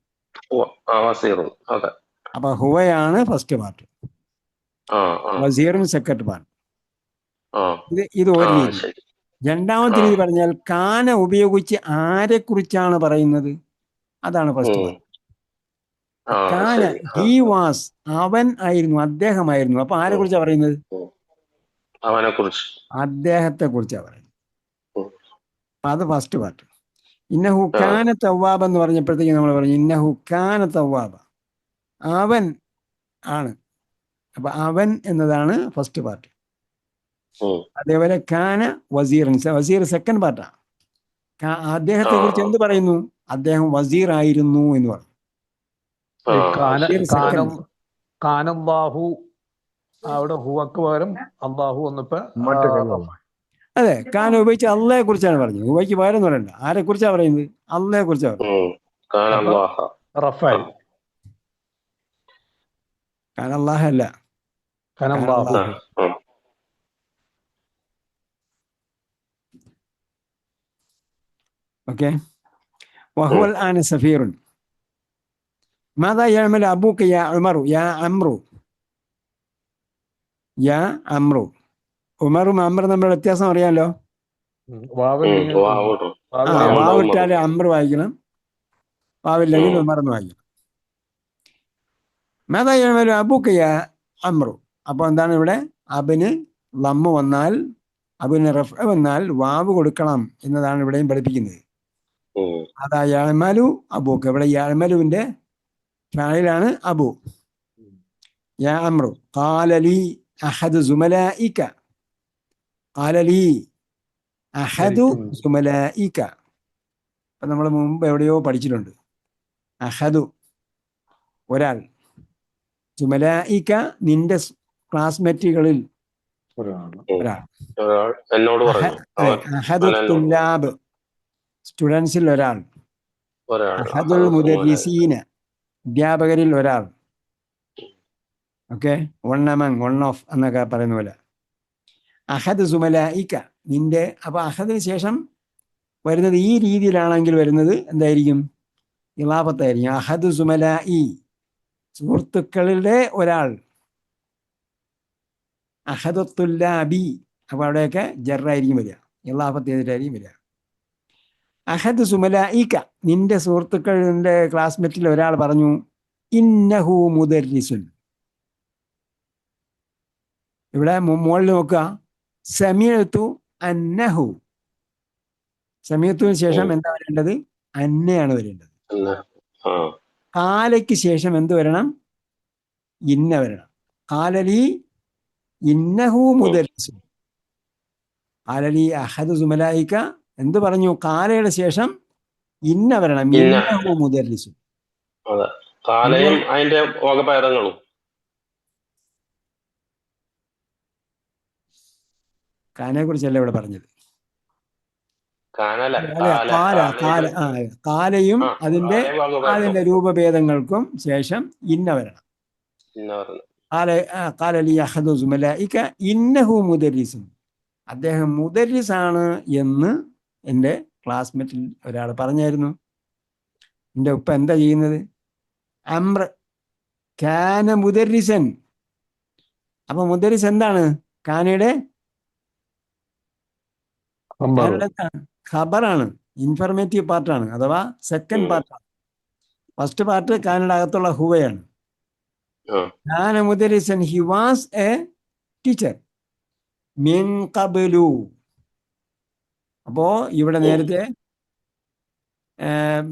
അപ്പൊ ഹുവയാണ് ഫസ്റ്റ് പാർട്ട്, വസീറുൻ സെക്കൻഡ് പാർട്ട്. ഇത് ഒരു രീതി. രണ്ടാമത്തെ രീതി പറഞ്ഞാൽ കാന ഉപയോഗിച്ച് ആരെ കുറിച്ചാണ് പറയുന്നത്? അതാണ് ഫസ്റ്റ് പാർട്ട്. കാന, ഹി വാസ്, അവൻ ആയിരുന്നു, അദ്ദേഹമായിരുന്നു. അപ്പൊ ആരെ കുറിച്ചാണ് പറയുന്നത്? അവനെ കുറിച്ച്, അദ്ദേഹത്തെ കുറിച്ചാണ് പറയുന്നത്. അത് ഫസ്റ്റ് പാർട്ട്. ഇന്നഹു കാന തവ്വാബ് എന്ന് പറഞ്ഞപ്പോഴത്തേക്ക് നമ്മൾ പറഞ്ഞു ഇന്നഹു കാന തവ്വാബ്, അവൻ ആണ്. അപ്പൊ അവൻ എന്നതാണ് ഫസ്റ്റ് പാർട്ട്. അതേപോലെ കാന വസീറൻ, വസീർ സെക്കൻഡ് പാർട്ടാണ്. അദ്ദേഹത്തെ കുറിച്ച് എന്ത് പറയുന്നു? അദ്ദേഹം വസീർ ആയിരുന്നു എന്ന് പറഞ്ഞു. കാനല്ലാഹു, അവിടെ ഹുവക്ക് പകരം അല്ലാഹു വന്നപ്പോ. അതെ, കാന ഉപയോഗിച്ച് അള്ളയെ കുറിച്ചാണ് പറഞ്ഞത്. ഹുവയ്ക്ക് പകരം എന്ന് പറയണ്ട. ആരെ കുറിച്ചാണ് പറയുന്നത്? അള്ളയെ കുറിച്ചാണ് പറയുന്നത്. കാനല്ലാഹ അല്ല, ഓക്കെ. വഹുവൽ ആന സഫീറുൻ. മാദാ യഅമലു അബൂക യാ ഉമറു യാ അംറു? യാ അംറു. ഉമറും അംറും തമ്മിലുള്ള വ്യത്യാസം അറിയാലോ. വാവിട്ടാല് അംറു വായിക്കണം, വാവില്ലെങ്കിൽ ഉമർ എന്ന് വായിക്കണം. മാദാ യഅമലു അബൂക യാ അംറു. അപ്പൊ എന്താണ് ഇവിടെ? അബിന് ലമ്മ് വന്നാൽ, അബിന് റഫ്അ വന്നാൽ വാവ് കൊടുക്കണം എന്നതാണ് ഇവിടെയും പഠിപ്പിക്കുന്നത്. അതാ യഅമലു അബൂക. ഇവിടെ യഅമലുവിന്റെ ഫായിലാണ് അബു. യാ അംറു ഖാല ലി അഹദു സുമലായിക. ഖാല ലി അഹദു സുമലായിക. അപ്പൊ നമ്മൾ മുമ്പ് എവിടെയോ പഠിച്ചിട്ടുണ്ട്. അഹദു ഒരാൾ, സുമലായിക നിന്റെ ക്ലാസ്മേറ്റുകളിൽ ഒരാൾ. അഹദു തുല്ലാബ് സ്റ്റുഡൻസിൽ ഒരാൾ. അഹദുൽ മുദരിസീന അധ്യാപകരിൽ ഒരാൾ. ഓക്കെ, വൺ അമങ്, വൺ ഓഫ് എന്നൊക്കെ പറയുന്ന പോലെ. അഹദ് സുമലായിക നിന്റെ. അപ്പൊ അഹദിന് ശേഷം വരുന്നത് ഈ രീതിയിലാണെങ്കിൽ വരുന്നത് എന്തായിരിക്കും? ഇളാഫത്തായിരിക്കും. അഹദ് സുമലായി, സുഹൃത്തുക്കളുടെ ഒരാൾ. അഹദത്തുല്ലാബി, അപ്പോൾ അവിടെയൊക്കെ ജറായിരിക്കും വരിക, ഇളാഫത്ത് ചെയ്തിട്ടായിരിക്കും വരിക. അഹദ് സുമലായിക്ക, നിന്റെ സുഹൃത്തുക്കളുടെ ക്ലാസ്മേറ്റിൽ ഒരാൾ പറഞ്ഞു, ഇന്നഹു മുദർരിസുൻ. ഇവിടെ മുകളിൽ നോക്കുക, സമീഅത്തു അന്നഹു. സമീഅത്തുവിന് ശേഷം എന്താ വരേണ്ടത്? അന്നയാണ് വരേണ്ടത്. കാലയ്ക്ക് ശേഷം എന്ത് വരണം? ഇന്ന വരണം. കാലലി ഇന്നഹു മുദർരിസുൻ. കാലലി അഹദ് സുമലായിക്ക എന്ത് പറഞ്ഞു? കാലയുടെ ശേഷം ഇന്ന വരണം. ഇന്നഹു മുദർരിസുൻ. അതെ, കാലയും അതിന്റെ വകഭേദങ്ങളും. കാനയെ കുറിച്ചല്ല ഇവിടെ പറഞ്ഞത്. കാനല്ല, കാലയും അതിന്റെ രൂപഭേദങ്ങൾക്കും ശേഷം ഇന്ന വരണം. കാലലി അഹദു സുമലായിക ഇന്നഹു മുദർരിസുൻ. അദ്ദേഹം മുദർരിസാണ് എന്ന് എൻ്റെ ക്ലാസ്മേറ്റിൽ ഒരാൾ പറഞ്ഞായിരുന്നു. എൻ്റെ ഉപ്പ എന്താ ചെയ്യുന്നത്? അമ്ര കാന മുദർരിസൻ. അപ്പൊ മുദർരിസ് എന്താണ്? കാനയുടെ ഖബറാണ്, ഇൻഫർമേറ്റീവ് പാർട്ടാണ്, അഥവാ സെക്കൻഡ് പാർട്ടാണ്. ഫസ്റ്റ് പാർട്ട് കാനയുടെ അകത്തുള്ള ഹുവയാണ്. കാന മുദർരിസൻ, ഹി വാസ് എ ടീച്ചർ മിൻ ഖബ്ലു. അപ്പോ ഇവിടെ നേരത്തെ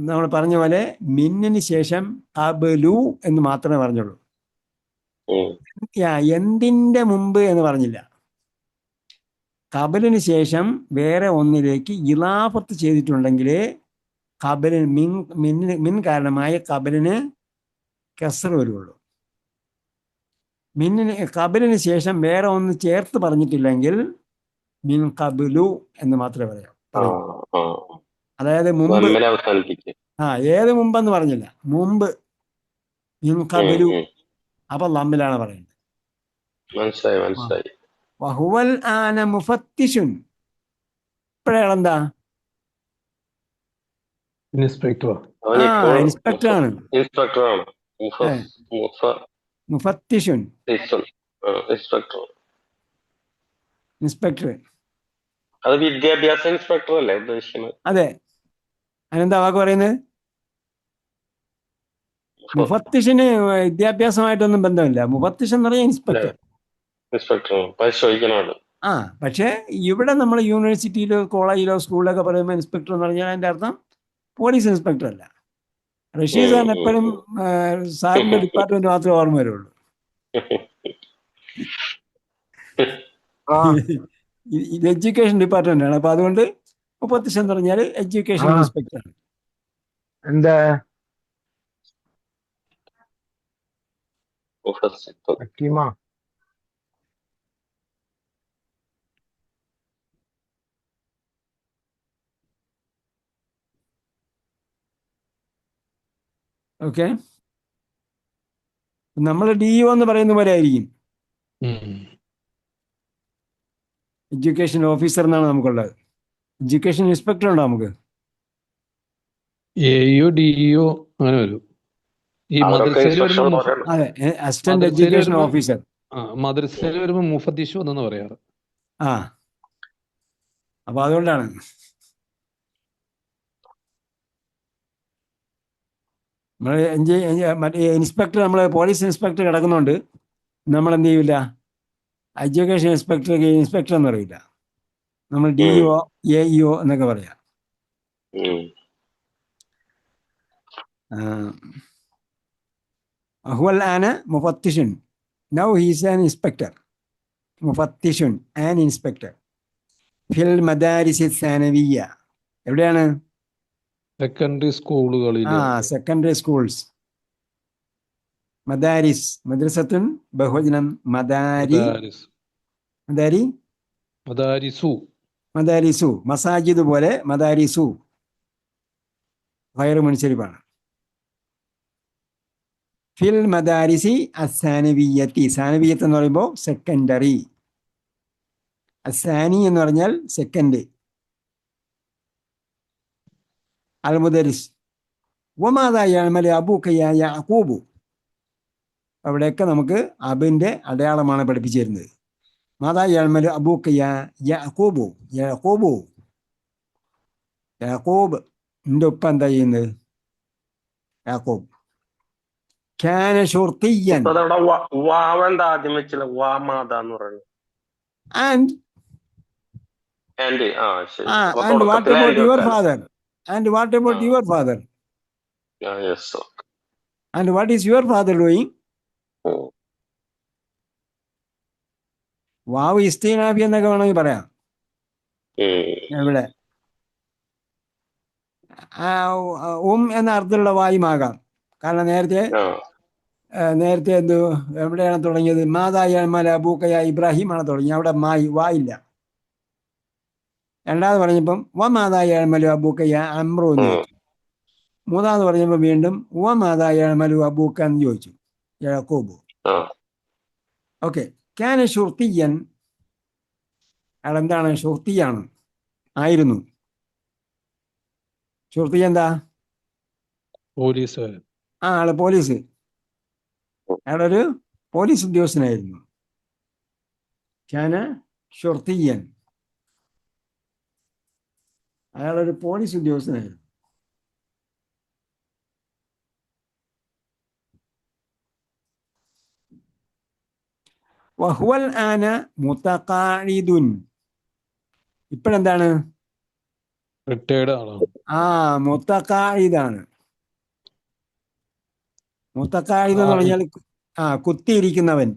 നമ്മൾ പറഞ്ഞ പോലെ മിന്നിന് ശേഷം ഖബ്ലു എന്ന് മാത്രമേ പറഞ്ഞുള്ളൂ. എന്തിന്റെ മുമ്പ് എന്ന് പറഞ്ഞില്ല. ഖബലിന് ശേഷം വേറെ ഒന്നിലേക്ക് ഇലാഫത്ത് ചെയ്തിട്ടുണ്ടെങ്കിലേ ഖബലിന് മിൻ കാരണമായ ഖബലിന് കസ്ർ വരുള്ളൂ. ഖബലിന് ശേഷം വേറെ ഒന്ന് ചേർത്ത് പറഞ്ഞിട്ടില്ലെങ്കിൽ മിൻ ഖബ്ലു എന്ന് മാത്രമേ പറയാം. അതായത് മുമ്പ്, ഏത് മുമ്പെന്ന് പറഞ്ഞില്ല, മുമ്പ് മിൻ ഖബ്ലു, അപ്പൊ ലമ്മിലാണ് പറയുന്നത്. മനസ്സിലായി. വഹുവൽ ആന മുഫത്തിഷുൻ. ഇപ്പോഴെന്താ? ഇൻസ്പെക്ടറാണ്. മുഫത്തിഷുൻ, ഇൻസ്പെക്ടർ. അത് വിദ്യാഭ്യാസ ഇൻസ്പെക്ടർ അല്ലേ ഉദ്ദേശിക്കുന്നത്? അതെ. അതിനെന്താ വാക്ക് പറയുന്നത്? മുഫത്തിഷിന് വിദ്യാഭ്യാസമായിട്ടൊന്നും ബന്ധമില്ല. മുഫത്തിഷ് എന്ന് പറഞ്ഞാൽ ഇൻസ്പെക്ടർ. പക്ഷേ ഇവിടെ നമ്മൾ യൂണിവേഴ്സിറ്റിയിലോ കോളേജിലോ സ്കൂളിലൊക്കെ പറയുമ്പോൾ ഇൻസ്പെക്ടർ എന്ന് പറഞ്ഞാൽ അതിന്റെ അർത്ഥം പോലീസ് ഇൻസ്പെക്ടർ അല്ല. റഷീദ് സാറിന് എപ്പോഴും സാറിന്റെ ഡിപ്പാർട്ട്മെന്റ് മാത്രമേ ഓർമ്മ വരുള്ളൂ. ഇത് എഡ്യൂക്കേഷൻ ഡിപ്പാർട്ട്മെന്റ് ആണ്. അപ്പൊ അതുകൊണ്ട് മുപ്പത്തിശ് എന്ന് പറഞ്ഞാൽ എഡ്യൂക്കേഷൻ ഇൻസ്പെക്ടർ ആണ്. എന്താ ഓക്കെ, നമ്മൾ DO എന്ന് പറയുന്ന പോലെ ആയിരിക്കും. എഡ്യൂക്കേഷൻ ഓഫീസർ എന്നാണ് നമുക്കുള്ളത്. എഡ്യൂക്കേഷൻ ഇൻസ്പെക്ടർ ഉണ്ടോ നമുക്ക്? AEO DEO അങ്ങനെ വരും. ഈ മദ്രസയിൽ വരുമ്പോ അതെ, അസിസ്റ്റന്റ് എഡ്യൂക്കേഷൻ ഓഫീസർ. മദ്രസയിൽ വരുമ്പോ മുഫത്തിഷു എന്നാണ് പറയാറ്. അപ്പൊ അതുകൊണ്ടാണ് മറ്റേ ഇൻസ്പെക്ടർ, നമ്മൾ പോലീസ് ഇൻസ്പെക്ടർ കിടക്കുന്നുണ്ട്, നമ്മൾ എന്ത് ചെയ്യില്ല, എഡ്യൂക്കേഷൻ ഇൻസ്പെക്ടർ എന്ന് പറയില്ല, നമ്മൾ DO AEO എന്നൊക്കെ പറയാം. ഹുവൽ ആന മുഫത്തിഷുൻ. Now he's an inspector. മുഫത്തിഷുൻ, ആൻ ഇൻസ്പെക്ടർ. ഫിൽ മദാരിസ് സാനവിയ്യ. എവിടെയാണ്? സെക്കൻഡറി സ്കൂളുകളിൽ. Secondary schools. മദാരിസ്, മദ്രസത്തുൻ ബഹുവചനം മദാരി, മദാരി, മദാരിസു, മദാരിസു. മസാജിദ് പോലെ മദാരിസു ഗൈറു മുൻസരിഫാണ്. ഫിൽ മദാരിസി അസാനവിയത്തി. സാനവിയത്ത് എന്ന് പറയുമ്പോൾ സെക്കൻഡറി. അസാനി എന്ന് പറഞ്ഞാൽ സെക്കൻഡ്. അൽ മുദരിസ്. വമാദാ യഅമലു അബൂക യാ യഅഖൂബ്. അവിടെയൊക്കെ നമുക്ക് അബിൻ്റെ അടയാളമാണ് പഠിപ്പിച്ചു തരുന്നത്. മാതാ യഅ്മലു അബൂക യാക്കൂബു യാക്കൂബു യാക്കൂബ്, നിന്റെ ഉപ്പ എന്താ ചെയ്യുന്നത്? യാക്കൂബ് കാന ഷുർത്തിയൻ ഉസ്താദ് അവിടെ വാവെന്താ ആദ്യം വെച്ചില്ല? വാ മാതാന്ന് പറയുന്നത്. ആൻഡ് ആൻഡ് ശരി. അപ്പൊ ആൻഡ് വാട്ട് തുടക്കത്തിൽ അബൌട്ട് ആൻഡ് യുവർ വെക്കാല്ലേ? Father? And what about your father? Yes. And what is your father doing? വാവ് ഇസ്തീനാഫി എന്നൊക്കെ വേണമെങ്കിൽ പറയാം. ഇവിടെ എന്ന അർത്ഥത്തിലുള്ള വായുമാകാം. കാരണം നേരത്തെ എന്ത് എവിടെയാണ് തുടങ്ങിയത്? മാതായ മല അബൂക്കയ ഇബ്രാഹിം ആണ് തുടങ്ങിയത്. അവിടെ വായില്ല. രണ്ടാമത് പറഞ്ഞപ്പം മാതായ മലു അബൂക്കയ അമ്രു എന്ന് ചോദിച്ചു. മൂന്നാമത് പറഞ്ഞപ്പോൾ വീണ്ടും മാതായ മലു അബൂക്ക എന്ന് ചോദിച്ചു, യാക്കൂബ്. ഓക്കെ, കാന ഷുർത്തിയൻ, അയാൾ എന്താണ്? ഷുർത്തിയാണ്, ആയിരുന്നു. ഷുർത്തി എന്താ? പോലീസുകാരൻ. ആള് പോലീസ്. അയാളൊരു പോലീസ് ഉദ്യോഗസ്ഥനായിരുന്നു. കാന ഷുർത്തിയൻ, അയാളൊരു പോലീസ് ഉദ്യോഗസ്ഥനായിരുന്നു. വഹുവൽ ആന മുതഖാഇദുൻ, ഇപ്പോഴെന്താണ്? റിട്ടയർഡ് ആളാണ്. മുതഖാഇദാണ്. മുതഖാഇദ് എന്ന് പറഞ്ഞാൽ കുത്തിയിരിക്കുന്നവൻ,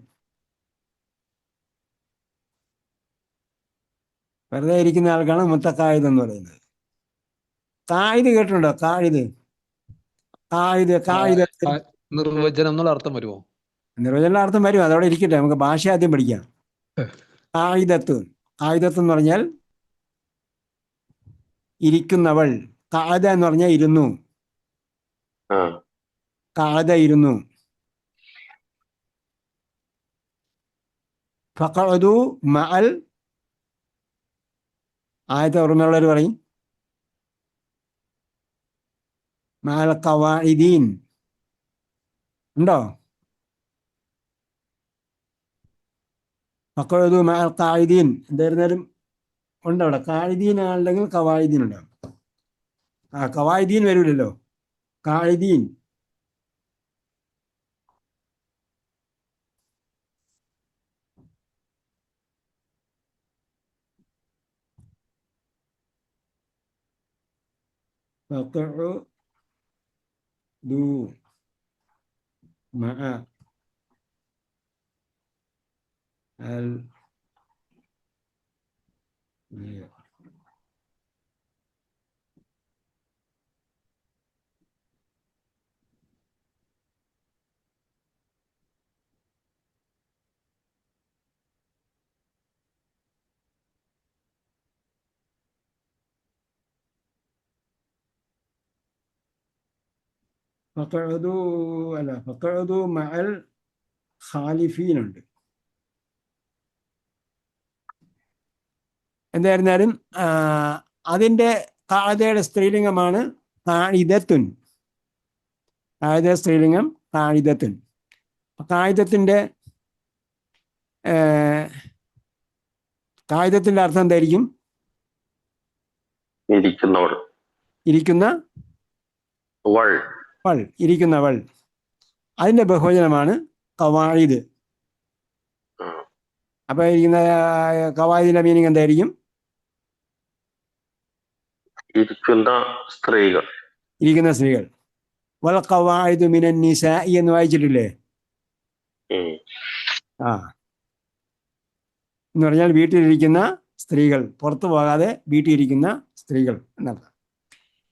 വെറുതെ ഇരിക്കുന്ന ആൾക്കാണ് മുത്തഖായിദ് എന്ന് പറയുന്നത്. കായിദ് കേട്ടിട്ടുണ്ടോ? കായിദ് നിർവചനം എന്നുള്ള അർത്ഥം വരുമോ? നിർവചന അർത്ഥം വരും, അതവിടെ ഇരിക്കട്ടെ, നമുക്ക് ഭാഷ ആദ്യം പഠിക്കാം. കായിദത്ത് എന്ന് പറഞ്ഞാൽ ഇരിക്കുന്നവൾ. കാദ എന്ന് പറഞ്ഞാൽ ഇരുന്നു. കാദ ഇരുന്നു. ഫഖഉദു മഅൽ, ആയത്തെ ഓർമ്മയുള്ളവർ പറയും. മഅൽ ഖവാഇദീൻ ഉണ്ടോ? ഫഖഉദു മഅൽ ഖാഇദീൻ എന്തായിരുന്നാലും ഉണ്ട് അവിടെ. ഖാഇദീൻ ആണെങ്കിൽ ഖവാഇദീൻ ഉണ്ടാവും. ഖവാഇദീൻ വരൂലല്ലോ, ഖാഇദീൻ. ഫഖഉദു മഅ അൽ ഫഖഉദു മഅൽ ഖാലിഫീൻ ഉണ്ട്. എന്തായിരുന്നാലും അതിൻ്റെ ഖാഇദയുടെ സ്ത്രീലിംഗമാണ് ഖാഇദത്തുൻ. ഖാഇദ സ്ത്രീലിംഗം ഖാഇദത്തുൻ. ഖാഇദത്തിൻ്റെ അർത്ഥം എന്തായിരിക്കും? ഇരിക്കുന്നവൾ. അതിൻ്റെ ബഹുവചനമാണ് ഖവാഇദ്. അപ്പൊ ഇരിക്കുന്ന ഖവാഇദിന്റെ മീനിങ് എന്തായിരിക്കും? ഇരിക്കുന്ന സ്ത്രീകൾ. വൽ ഖവാഇദു മിനൻ നിസാഇ എന്ന് വായിച്ചിട്ടില്ലേ? എന്ന് പറഞ്ഞാൽ വീട്ടിലിരിക്കുന്ന സ്ത്രീകൾ, പുറത്തു പോകാതെ വീട്ടിലിരിക്കുന്ന സ്ത്രീകൾ എന്നർത്ഥം.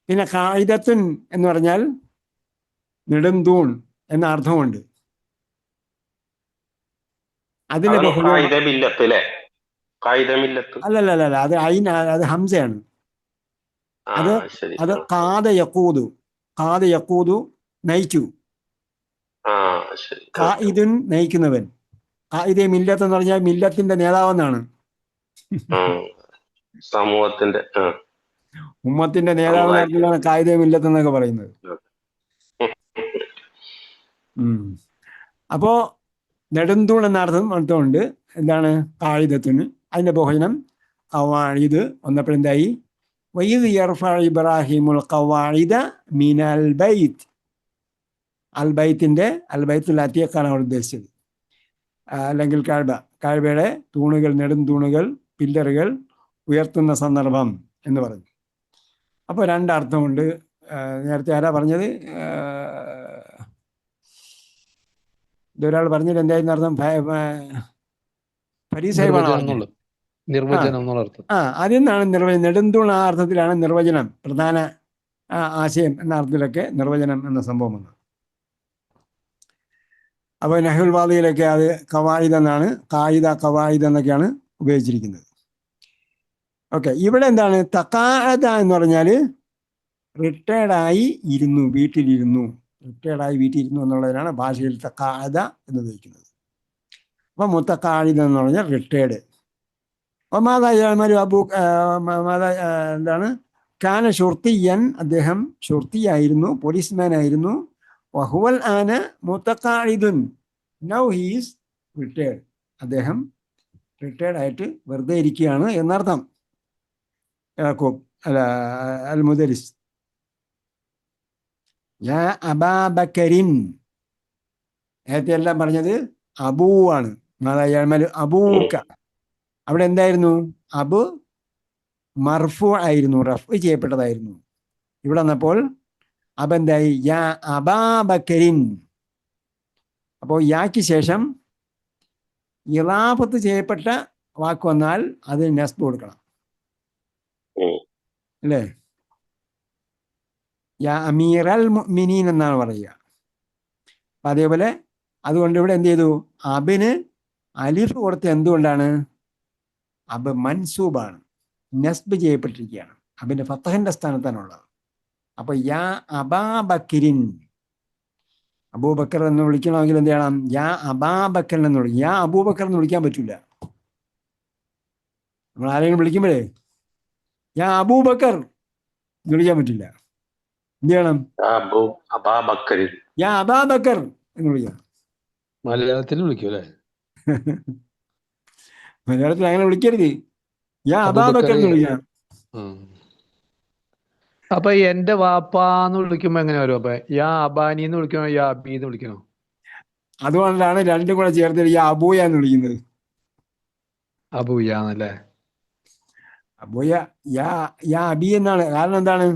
പിന്നെ ഖാഇദത്തുൻ എന്ന് പറഞ്ഞാൽ നെടുംതൂൺ എന്ന അർത്ഥമുണ്ട്. അതിന്റെ അല്ലല്ല, അത് ഹംസയാണ്. അത് ഖാദ യഖൂദു നയിച്ചു. ഖാഇദുൻ നയിക്കുന്നവൻ. ഖാഇദെ മില്ലത്ത് എന്ന് പറഞ്ഞാൽ മില്ലത്തിന്റെ നേതാവെന്നാണ്. സമൂഹത്തിന്റെ ഉമ്മത്തിന്റെ നേതാവിനാണ് ഖാഇദെ മില്ലത്ത് എന്നൊക്കെ പറയുന്നത്. അപ്പോൾ നെടുന്തൂൺ എന്ന അർത്ഥമുണ്ട്. എന്താണ് കായിദത്തിന്? അതിൻ്റെ ബഹുവചനം ഖവാഇദ് വന്നപ്പോൾ എന്തായി? വഇദ് യർഫഉ ഇബ്രാഹിമുൽ ഖവാഇദ മിനൽ ബൈത്ത്. അൽ ബൈത്തുൽ അതീഖാണ് അവിടെ ഉദ്ദേശിച്ചത്, അല്ലെങ്കിൽ കഅബയുടെ തൂണുകൾ, നെടുന്തൂണുകൾ, പില്ലറുകൾ ഉയർത്തുന്ന സന്ദർഭം എന്ന് പറഞ്ഞു. അപ്പോൾ രണ്ടർത്ഥമുണ്ട്. നേരത്തെ ആരാ പറഞ്ഞത്? ഇതൊരാൾ പറഞ്ഞിട്ട് എന്തായിരുന്നു അർത്ഥം? നിർവചനം എന്നുള്ള അർത്ഥം. അതിൽ നിന്നാണ് നിർവചനം. നെടുന്തൂൺ ആ അർത്ഥത്തിലാണ് നിർവചനം, പ്രധാന ആശയം എന്ന അർത്ഥത്തിലൊക്കെ നിർവചനം എന്ന സംഭവം വന്നത്. അപ്പോൾ നഹ്വുൽ വാദിയിലൊക്കെ അത് ഖവായിദ് എന്നാണ്, ഖായിദ ഖവായിദ് എന്നൊക്കെയാണ് ഉപയോഗിച്ചിരിക്കുന്നത്. ഓക്കെ, ഇവിടെ എന്താണ് തഖാഅദ എന്ന് പറഞ്ഞാൽ റിട്ടയർഡായി ഇരുന്നു, വീട്ടിലിരുന്നു. റിട്ടയർഡായി വീട്ടിലിരുന്നു എന്നുള്ളതിനാണ് ഭാഷയിൽ തഖാഅദ എന്ന് ഉപയോഗിക്കുന്നത്. അപ്പം മുത്തഖാഇദ് എന്ന് പറഞ്ഞാൽ റിട്ടയർഡ്. അപ്പം എന്താണ് കാന ഷുർത്തിയൻ, അദ്ദേഹം ഷുർത്തിയായിരുന്നു, പോലീസ്മാൻ ആയിരുന്നു. വഹുവൽ ആന മുത്തഖാഇദുൻ, നൗ ഹീസ് റിട്ടയർഡ്, അദ്ദേഹം റിട്ടയർഡ് ആയിട്ട് വെറുതെ ഇരിക്കുകയാണ് എന്നർത്ഥം. യാക്കൂബ് അൽ മുദരിസ് യാ അബാ ബക്കരിൻ, നേരത്തെ എല്ലാം പറഞ്ഞത് അബൂ ആണ്. അബൂക്ക, അവിടെ എന്തായിരുന്നു? അബ് മർഫു ആയിരുന്നു, റഫ് ചെയ്യപ്പെട്ടതായിരുന്നു. ഇവിടെ വന്നപ്പോൾ അബ് എന്തായി? യാ അബാ ബക്കരിൻ. അപ്പോൾ യാക്ക് ശേഷം ഇളാഫത്ത് ചെയ്യപ്പെട്ട വാക്ക് വന്നാൽ അതിന് നസ്ബ് കൊടുക്കണം, അല്ലേ? യാ അമീറൽ മുഅ്മിനീൻ എന്നാണ് പറയുക. അപ്പം അതേപോലെ അതുകൊണ്ട് ഇവിടെ എന്ത് ചെയ്തു? അബിന് അലിഫ് കൊടുത്ത് എന്തുകൊണ്ടാണ്? അബ് മൻസൂബാണ്, നസ്ബ് ചെയ്യപ്പെട്ടിരിക്കുകയാണ്, അബിന്റെ ഫത്തഹിന്റെ സ്ഥാനത്താണുള്ളത്. അപ്പൊ യാ അബാ ബക്കിരിൻ, അബൂബക്കർ എന്ന് വിളിക്കണമെങ്കിൽ എന്ത് ചെയ്യണം? യാ അബാ ബക്കർ എന്ന് വിളിക്കും. യാ അബൂബക്കർ എന്ന് വിളിക്കാൻ പറ്റില്ല. നമ്മൾ ആരെങ്കിലും വിളിക്കുമ്പോഴേ യാ അബൂബക്കർ എന്ന് വിളിക്കാൻ പറ്റില്ല. എന്ത് ചെയ്യണം? യാ അബാ ബക്കർ എന്ന് വിളിക്കണം. മലയാളത്തിൽ വിളിക്കും അല്ലേ? മലയാളത്തിൽ അങ്ങനെ വിളിക്കരുത്, യാ അബാ ബക്കർ എന്ന് വിളിക്കണം. അപ്പൊ എന്റെ വാപ്പാന്ന് വിളിക്കുമ്പോ എങ്ങനെ വരും? അപ്പൊ യാ അബാനി എന്ന് വിളിക്കണോ, യാ അബി എന്ന് വിളിക്കണോ? അതുകൊണ്ടാണ് രണ്ടും കൂടെ ചേർത്ത് യാ അബൂയ എന്ന് വിളിക്കുന്നത്. അബൂയാന്നല്ലേ? അബൂയ. യാ അബി എന്നാണ്. കാരണം എന്താണ്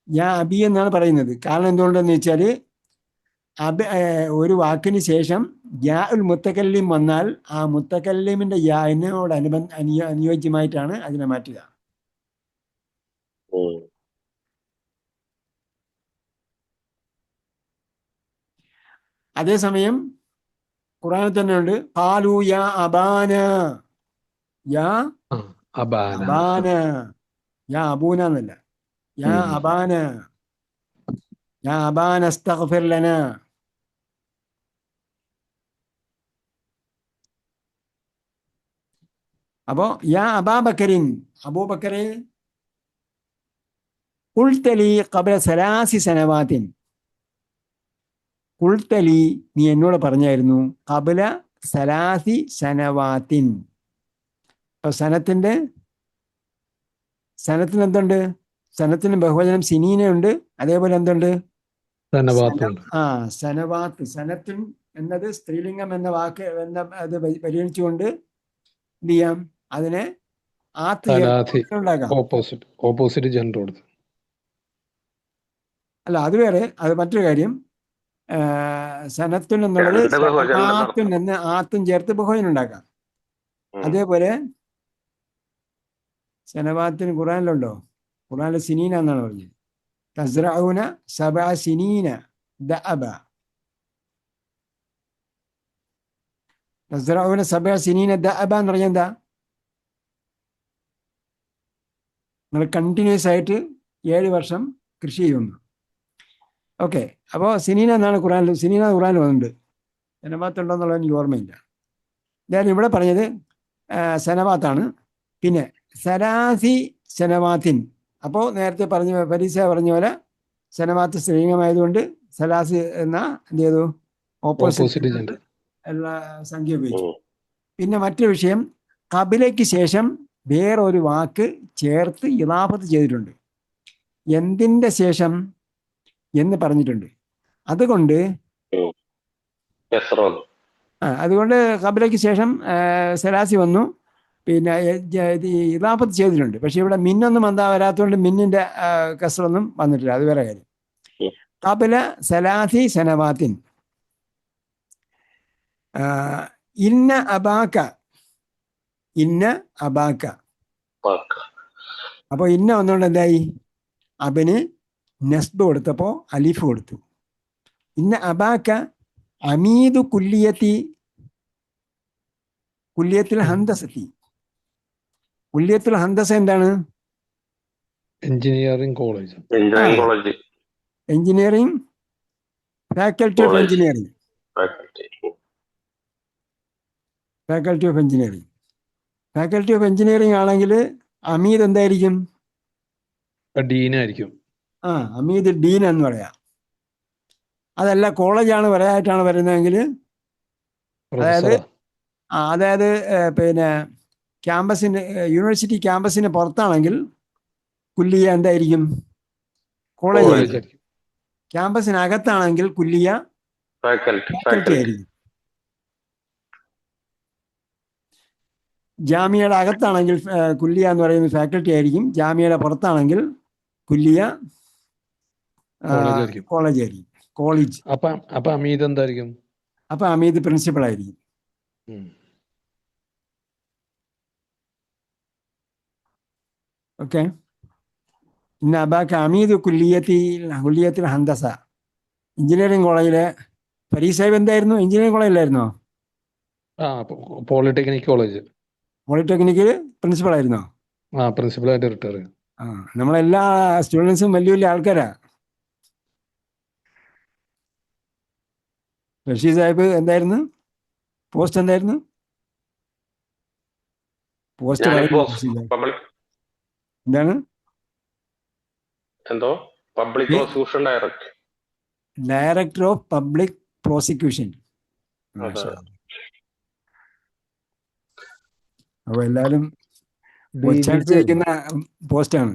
യാ അബി എന്നാണ് പറയുന്നത്? കാരണം എന്തുകൊണ്ടെന്ന് വെച്ചാൽ ഒരു വാക്കിന് ശേഷം യാ ഉൽ മുത്തക്കല്ലിം വന്നാൽ ആ മുത്തക്കല്ലിമിന്റെ യാനോട് അനുയോജ്യമായിട്ടാണ് അതിനെ മാറ്റുക. അതേസമയം ഖുർആനിൽ തന്നെ ഉണ്ട് ഖാലു യാ അബാന, യാ അബാന, യാ അബൂന എന്നല്ല, യാ അബാന, യാ അബാന അസ്തഗ്ഫിർ ലനാ. അപ്പോ യാ അബാബക്കറിൻ, അബൂബക്കറെ, ഖുൽതലി ഖബ്ല സലാസി സനവാത്തിൻ, ഖുൽതലി നീ എന്നോട് പറഞ്ഞായിരുന്നു, ഖബ്ല സലാസി സനവാത്തിൻ. അപ്പൊ സനത്തിന് എന്തുണ്ട്? സനത്തിന് ബഹുവചനം സിനീനുണ്ട്, അതേപോലെ എന്തുണ്ട്? സനവാത്ത്. സനത്തിൻ എന്നത് സ്ത്രീലിംഗം എന്ന വാക്ക് അത് പരിഗണിച്ചുകൊണ്ട് എന്ത് ചെയ്യാം? അതിനെ ഉണ്ടാക്കാം. ഓപ്പോസിറ്റ് ജെൻഡർ കൊടുത്ത്. അല്ല, അത് വേറെ, അത് മറ്റൊരു കാര്യം. സനത്തുൻ എന്നുള്ളത് സനവാത്തുൻ എന്ന് ആത്തും ചേർത്ത് ബഹുവചനം ഉണ്ടാക്കാം. അതേപോലെ സനവാത്തിന് ഖുർആനിലുണ്ടോ? ഖുർആനിൽ സിനീന എന്നാണ് പറഞ്ഞത്. തസ്റഊന സബഅ സിനീന ദഅബ. തസ്റഊന സബഅ സിനീന ദഅബ എന്ന് പറഞ്ഞാൽ എന്താ? നിങ്ങൾ കണ്ടിന്യൂസ് ആയിട്ട് 7 വർഷം കൃഷി ചെയ്യുന്നു. ഓക്കെ, അപ്പോൾ സിനീന എന്നാണ് ഖുർആനിൽ, സിനീന ഖുർആനിൽ വന്നിട്ടുണ്ട്. സനവാത്തുണ്ടോ എന്നുള്ളത് എനിക്ക് ഓർമ്മയില്ല. ഞാൻ ഇവിടെ പറഞ്ഞത് സനവാത്താണ്. പിന്നെ സലാസി സനവാത്തിൻ, അപ്പോൾ നേരത്തെ പരീക്ഷ പറഞ്ഞ പോലെ സനവാത്ത് സ്ത്രീലിംഗമായതുകൊണ്ട് സലാസി എന്ന എന്ത് ചെയ്തു? Opposite opposite gender. എല്ലാ സംഖ്യ ഉപയോഗിച്ചു. ഉം. പിന്നെ മറ്റൊരു വിഷയം, കബിലയ്ക്ക് ശേഷം വേറൊരു വാക്ക് ചേർത്ത് ഇളാഫത്ത് ചെയ്തിട്ടുണ്ട്. എന്തിൻ്റെ ശേഷം എന്ന് പറഞ്ഞിട്ടുണ്ട്. അതുകൊണ്ട് കെസ്റ വന്നു. അതുകൊണ്ട് കബിലയ്ക്ക് ശേഷം സലാസി വന്നു. പിന്നെ ഇളാഫത്ത് ചെയ്തിട്ടുണ്ട്. പക്ഷെ ഇവിടെ മിന്നൊന്നും എന്താ വരാത്തതുകൊണ്ട് മിന്നിന്റെ കസ്റൊന്നും വന്നിട്ടില്ല. അത് വേറെ കാര്യം. കബില സലാസി സനവാത്തിൻ ഇന്ന അബാക്ക, ഇന്ന അബാക്ക. അപ്പൊ ഇന്ന വന്നുകൊണ്ട് എന്തായി? അബന് നസ്ബ് കൊടുത്തപ്പോ അലിഫ് കൊടുത്തു. ഇന്ന അബാക്ക അമീദു കുല്യത്തിൽ ഹന്തസത്തി. കുല്യത്തിൽ ഹന്തസ എന്താണ്? Engineering college. Engineering faculty of engineering. Faculty of engineering. Faculty of engineering ആണെങ്കിൽ അമീദ് എന്തായിരിക്കും? ഡീനായിരിക്കും. അമീദ് ഡീൻ എന്ന് പറയാം. അതല്ല കോളേജാണ് പറയായിട്ടാണ് പറയുന്നതെങ്കിൽ, അതായത് പിന്നെ ക്യാമ്പസിന്, യൂണിവേഴ്സിറ്റി ക്യാമ്പസിന് പുറത്താണെങ്കിൽ കുല്ലിയ എന്തായിരിക്കും? കോളേജ് ആയിരിക്കും. ക്യാമ്പസിനകത്താണെങ്കിൽ കുല്ലിയ ഫാക്കൽറ്റി ആയിരിക്കും. ജാമ്യയുടെ അകത്താണെങ്കിൽ കുല്ലിയ എന്ന് പറയുന്നത് ഫാക്കൽറ്റി ആയിരിക്കും. ജാമ്യയുടെ പുറത്താണെങ്കിൽ കുല്ലിയ കോളേജ് ആയിരിക്കും. കോളേജ്. അപ്പൊ അമീദ് എന്തായിരിക്കും? അപ്പൊ അമീദ് പ്രിൻസിപ്പൽ ആയിരിക്കും. ഓക്കെ. ഇന്ന അബാക്ക അമീദ് കുല്ലിയത്തിൽ ഹന്തസ. എഞ്ചിനീയറിംഗ് കോളേജിലെ ഫരീദ് സാഹിബ് എന്തായിരുന്നു? എഞ്ചിനീയറിംഗ് കോളേജിലായിരുന്നോ? Polytechnic college. പോളിടെക്നിക്കിൽ പ്രിൻസിപ്പൾ ആയിരുന്നോ? പ്രിൻസിപ്പളായിട്ട് റിട്ടയർ ചെയ്തു. നമ്മളെല്ലാ സ്റ്റുഡൻസും വലിയ വലിയ ആൾക്കാരാ. റഷീദ് സാഹിബ് എന്തായിരുന്നു? പോസ്റ്റ് എന്തായിരുന്നു? പോസ്റ്റ് എന്താണ്? എന്തോ public prosecution director. Director of public prosecution. അപ്പൊ എല്ലാരും ഒച്ചടിച്ചിരിക്കുന്ന പോസ്റ്റാണ്.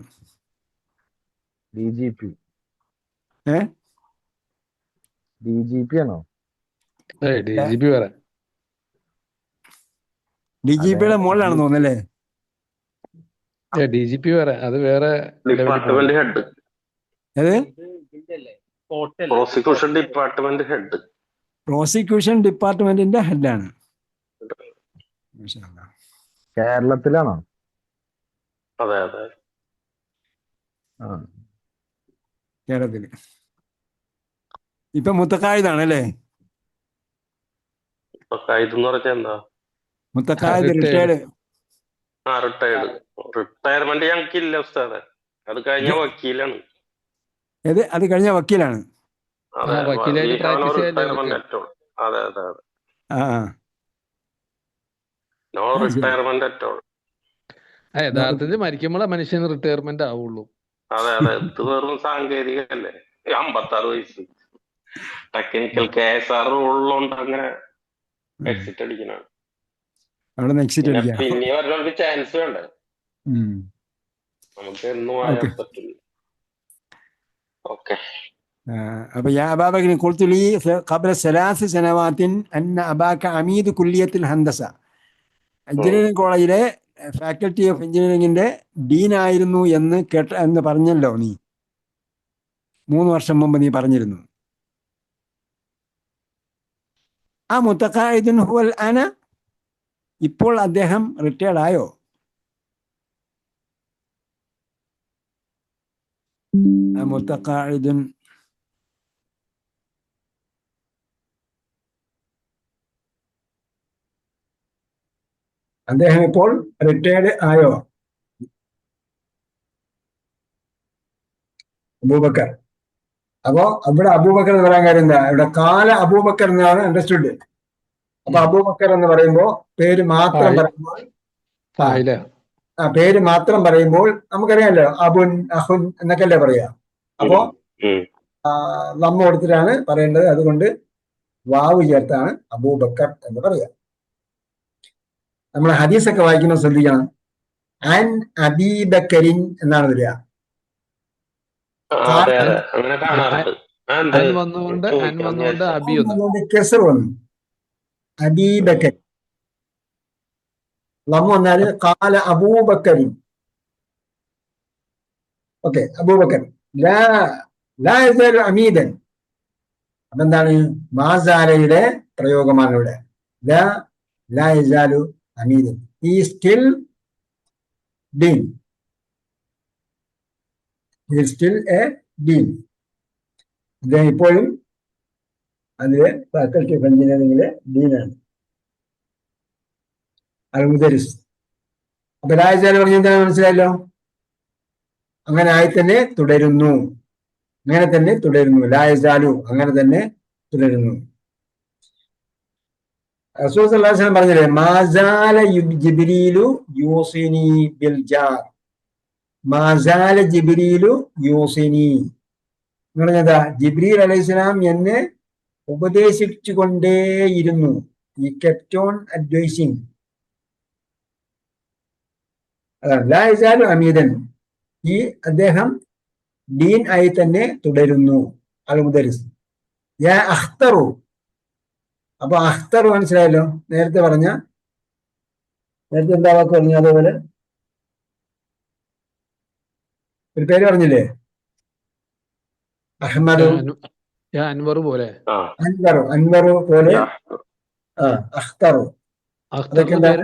DGP ആണോ? DGP വേറെ. DGPയുടെ മുകളിലാണെന്ന് തോന്നുന്നല്ലേ? DGP വേറെ, അത് വേറെ department head. Prosecution department head. Prosecution ഡിപ്പാർട്ട്മെന്റിന്റെ ഹെഡാണ്. കേരളത്തിലാണോ? അതെ അതെ, കേരളത്തില്. ഇപ്പൊ മുത്തക്കായിദാണ് അല്ലേ? മുത്തക്കായിദ് റിട്ടയർഡ്. റിട്ടയർമെന്റ് ഞങ്ങൾക്കില്ല ഉസ്താദെ. അത് കഴിഞ്ഞ വക്കീലാണ്. അത് കഴിഞ്ഞ വക്കീലാണ്. അതെ അതെ അതെ. No retirement at all. യഥാർത്ഥത്തിൽ മരിക്കുമ്പോഴേ മനുഷ്യന് റിട്ടയർമെന്റ് ആവുള്ളൂ. അതെ അതെ, ഇത് വെറും സാങ്കേതികല്ലേ. 56 വയസ്സ് ടെക്നിക്കൽ KSR ഉള്ളതുകൊണ്ട് അങ്ങനെ എക്സിറ്റ് അടിക്കണാണ്. പിന്നെ ഒരാൾക്ക് ചാൻസ് വേണ്ടേ? നമുക്ക് എന്നും ആയാൽ പറ്റില്ല. ഓക്കെ. അപ്പൊ യാ അബാബകർ ഖുൽതു ലീ ഖബ്ല 3 സനവാത്തിൻ അന്ന അബാക അമീദ് കുല്ലിയത്തിൽ ഹന്തസ. എഞ്ചിനീയറിംഗ് കോളേജിലെ ഫാക്കൽറ്റി ഓഫ് എഞ്ചിനീയറിംഗിന്റെ ഡീനായിരുന്നു എന്ന് പറഞ്ഞല്ലോ നീ. 3 വർഷം മുമ്പ് നീ പറഞ്ഞിരുന്നു. ആ മുത്തഖായിദുൻ ഹുവൽ അന, ഇപ്പോൾ അദ്ദേഹം റിട്ടയർഡ് ആയോ? മുത്തഖായിദുൻ അദ്ദേഹം ഇപ്പോൾ റിട്ടയർഡ് ആയോ? അബൂബക്കർ. അപ്പോ അവിടെ അബൂബക്കർ എന്ന് പറയാൻ കാര്യം എന്താ? ഇവിടെ കാല അബൂബക്കർ എന്നാണ് അണ്ടർസ്റ്റുഡ്. അപ്പൊ അബൂബക്കർ എന്ന് പറയുമ്പോ പേര് മാത്രം പറയുമ്പോൾ, പേര് മാത്രം പറയുമ്പോൾ നമുക്കറിയാമല്ലോ അബുൻ അഹുൻ എന്നൊക്കെയല്ലേ പറയാ. അപ്പോ നമ്മ കൊടുത്തിട്ടാണ് പറയേണ്ടത്. അതുകൊണ്ട് വാവ് ചേർത്താണ് അബൂബക്കർ എന്ന് പറയുക. നമ്മൾ ഹദീസൊക്കെ വായിക്കുമ്പോൾ ശ്രദ്ധിക്കണം, അൻ അബീബക്കരിൻ എന്നാണ് വരിക. അതെ അതെ അങ്ങനെ കാണാറുണ്ട്. അൻ വന്നുകൊണ്ട് അബി ഒന്ന് കെസർ വന്നു, അബീബക്കർ. ലം വന്നാല് കാല അബൂബക്കരിൻ. ഓക്കെ, അബൂബക്കർ. ലാ ലാ യസാലു അമീദൻ. അതെന്താണ്? മാസാലയുടെ പ്രയോഗമാണ് ഇവിടെ. ലാ യസാലു അമീദൻ, ഈ still Dean, still A Dean. അദ്ദേഹം ഇപ്പോഴും അതിലെ ഫാക്കൽറ്റി ഓഫ് എഞ്ചിനീയറിംഗിലെ ഡീനാണ്, അൽ മുദരിസ്. അപ്പൊ ലാ യസാലു പറഞ്ഞാൽ മനസ്സിലായല്ലോ. അങ്ങനെ ആയി തന്നെ തുടരുന്നു, അങ്ങനെ തന്നെ തുടരുന്നു. ലാ യസാലു അങ്ങനെ തന്നെ തുടരുന്നു. റസൂൽ സല്ലല്ലാഹു അലൈഹി വസല്ലം പറഞ്ഞില്ലേ, മാസാല ജിബ്രീലു യൂസിനി ബിൽ ജാർ. മാസാല ജിബ്രീലു യൂസിനി എന്ന് പറഞ്ഞതാ, ജിബ്രീൽ അലൈഹിസ്സലാം എന്നെ ഉപദേശിച്ചു കൊണ്ടേയിരുന്നു. ഈ കെപ്റ്റ് ഓൺ അഡ്വൈസിങ്. അതാണ് ലാ യസാലു അമീദൻ, ഈ അദ്ദേഹം ഡീൻ ആയി തന്നെ തുടരുന്നു. അൽ മുദരിസ്. യാ അഖ്തറു. അപ്പൊ അഖ്തർ മനസ്സിലായല്ലോ, നേരത്തെ എന്താ വാക്ക് പറഞ്ഞു? അതേപോലെ ഒരു പേര് പറഞ്ഞില്ലേ, അഹ്മദു, അൻവർ പോലെ, അൻവറു പോലെ. അഖ്തറു, അതൊക്കെ എന്താണ്?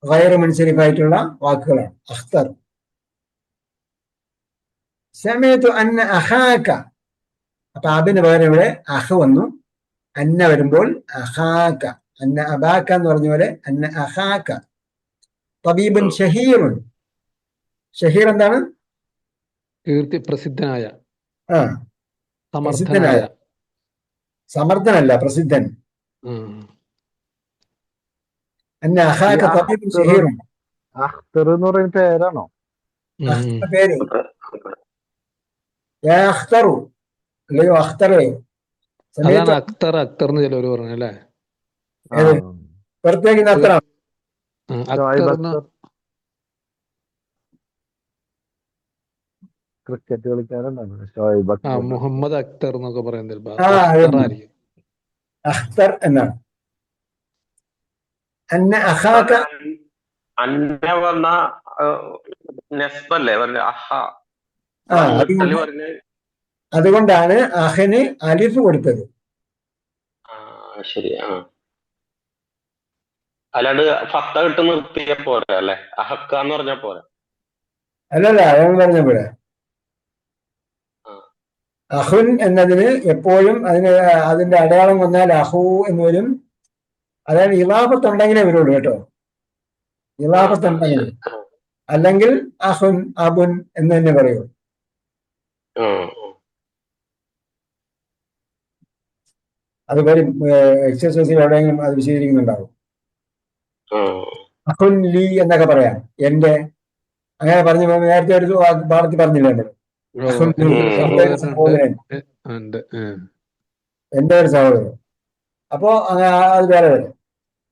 ഗൈറു മുൻസരിഫായിട്ടുള്ള വാക്കുകളാണ്. അഖ്തർ. സമയത്തു അന്ന അഹാക. അപ്പൊ അബിന് പകരം ഇവിടെ അഹ് വന്നു. അന്ന വരുമ്പോൾ അഹാക, അന്ന അബാക്ക എന്ന് പറഞ്ഞ പോലെ അന്ന അഹാക തബീബുൻ ഷഹീറുൻ. ഷഹീർ എന്താണ്? കീർത്തി പ്രസിദ്ധനായ, പ്രസിദ്ധനായ. സമർത്ഥനല്ല, പ്രസിദ്ധൻ. അന്ന അഹാക തബീബുൻ ഷഹീറുൻ. അഖ്തർ എന്ന് പറയുന്ന പേരാണോ? പേര്. യാ അഖ്തറു, അല്ലയോ അഖ്തറേ. അതാണ് അക്തർ എന്ന് ചിലവര് പറഞ്ഞല്ലേ. പുറത്തേക്ക് അത്ര ക്രിക്കറ്റ് കളിക്കാരുണ്ടായിരുന്നു, ഷോയിബ് അക്തർ. മുഹമ്മദ് അക്തർ എന്നൊക്കെ പറയുന്നത് അഖ്തർ എന്നാണ്. അന്ന അഖാക അന്ന വന്ന നെസ്ബല്ലേ പറഞ്ഞ അഹ. അതുകൊണ്ടാണ് അഹന് അലിഫ് കൊടുത്തത്. ശരി. അല്ലാണ്ട് ഫത്ത കിട്ട് നിർത്തിയ പോരാ അല്ലെ, അഹക്ക എന്ന് പറഞ്ഞ പോരാ. അല്ലല്ല, അതെന്ന് പറഞ്ഞ പോലെ അഹുൻ എന്നതിന് എപ്പോഴും അതിന്റെ അടയാളം വന്നാൽ അഹു എന്ന് വരും. അതായത് ഇലാഫത്തുണ്ടെങ്കിലേ വരുള്ളൂ കേട്ടോ, ഇലാഫത്തുണ്ടെങ്കിൽ. അല്ലെങ്കിൽ അഹുൻ അബുൻ എന്ന് തന്നെ പറയൂ. അത് വരും, എക്സസൈസിൽ എവിടെയെങ്കിലും അത് വിശദീകരിക്കുന്നുണ്ടാവും. അഹുൻ ലീ എന്നൊക്കെ പറയാം, എന്റെ. അങ്ങനെ പറഞ്ഞു നേരത്തെ ഒരു പാഠത്തിൽ പറഞ്ഞില്ലേ നമ്മള്, സഹോദരൻ, എന്റെ ഒരു സഹോദരൻ. അപ്പോ അത് വേറെ വരും.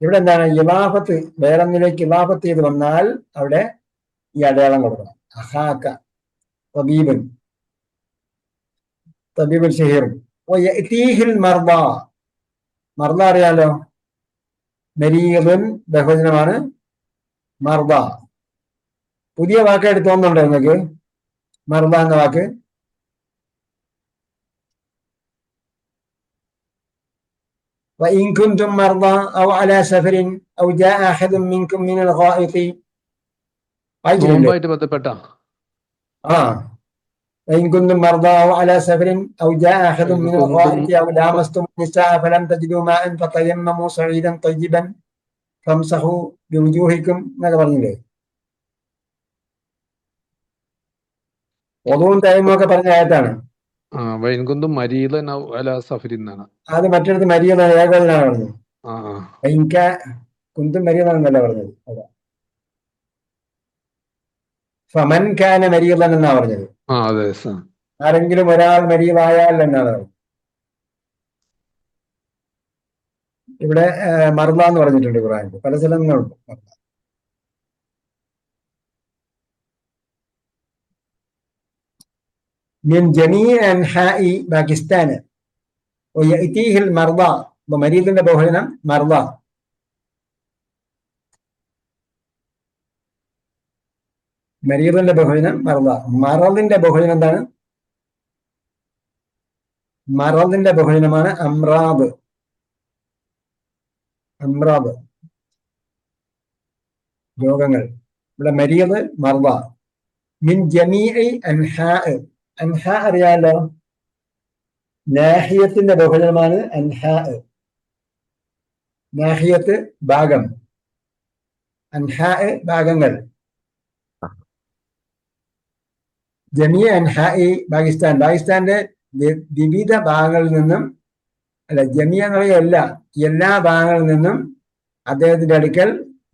ഇവിടെ എന്താണ്? ഇലാഫത്ത് വേറൊന്നിലേക്ക് ഇലാഫത്ത് ചെയ്ത് വന്നാൽ അവിടെ ഈ അടയാളം കൊടുക്കണം. അഹാക്ക തബീബൻ, തബീബുൽ ഷഹീർ. മർദ, മർദ അറിയാലോ, മരീദുൻ ബഹുവചനമാണ് മർദ. പുതിയ വാക്കായിട്ട് തോന്നുന്നുണ്ടോ നിങ്ങൾക്ക് മർദ എന്ന വാക്ക്? وإن كنتم مرضى أو على سفر أو جاء أحد منكم من الغائط. ബന്ധപ്പെട്ട وإن كنتم مرضى أو على سفر أو جاء أحد من الغائط أو لامستم النساء فلم تجدوا ماء فتيمموا صعيدا طيبا فامسحوا بوجوهكم എന്നൊക്കെ പറഞ്ഞില്ലേ? ഒതുവും തൈമൊക്കെ പറഞ്ഞ ആയത്താണ്. അത് മറ്റൊരു മരീദാണ്, ഏകോദനാണ് പറഞ്ഞത്. കുന്തും മരീദാണെന്നല്ല പറഞ്ഞത്. അതാ ഫമൻ കാന മരീദൻ എന്നാ പറഞ്ഞത്. ആരെങ്കിലും ഒരാൾ മരീദായാൽ എന്നാണ് പറഞ്ഞത്. ഇവിടെ മർദ എന്ന് പറഞ്ഞിട്ടുണ്ട് ഖുർആനിൽ. പല സ്ഥലങ്ങളുണ്ട് മർദ. മിൻ ജമീഇ അൻഹാഇ പാകിസ്ഥാൻ വയഅതീഹിൽ മർദ. അപ്പൊ മരീദിന്റെ ബഹുവചനം മർദ. മരീദിന്റെ ബഹുവചനം മർദ. മറദിന്റെ ബഹുവചനം എന്താണ്? മറദിന്റെ ബഹുവചനമാണ് അംറാദ്. അംറാദ് രോഗങ്ങൾ. ഇവിടെ മരീദ് മർദ. മിൻ ജമീഇ അൻഹാ. അൻഹാ അറിയാലോ, നാഹിയത്തിന്റെ ബഹുവചനമാണ് അൻഹാ. നാഹിയത്ത് ഭാഗം, അൻഹാ ഭാഗങ്ങൾ. ജമീഅ അൻഹാഇ പാകിസ്ഥാൻ, പാകിസ്ഥാന്റെ വിവിധ ഭാഗങ്ങളിൽ നിന്നും, അല്ല ജമീഅ എന്ന് പറയുക എല്ലാ ഭാഗങ്ങളിൽ നിന്നും അദ്ദേഹത്തിന്റെ അടുക്കൽ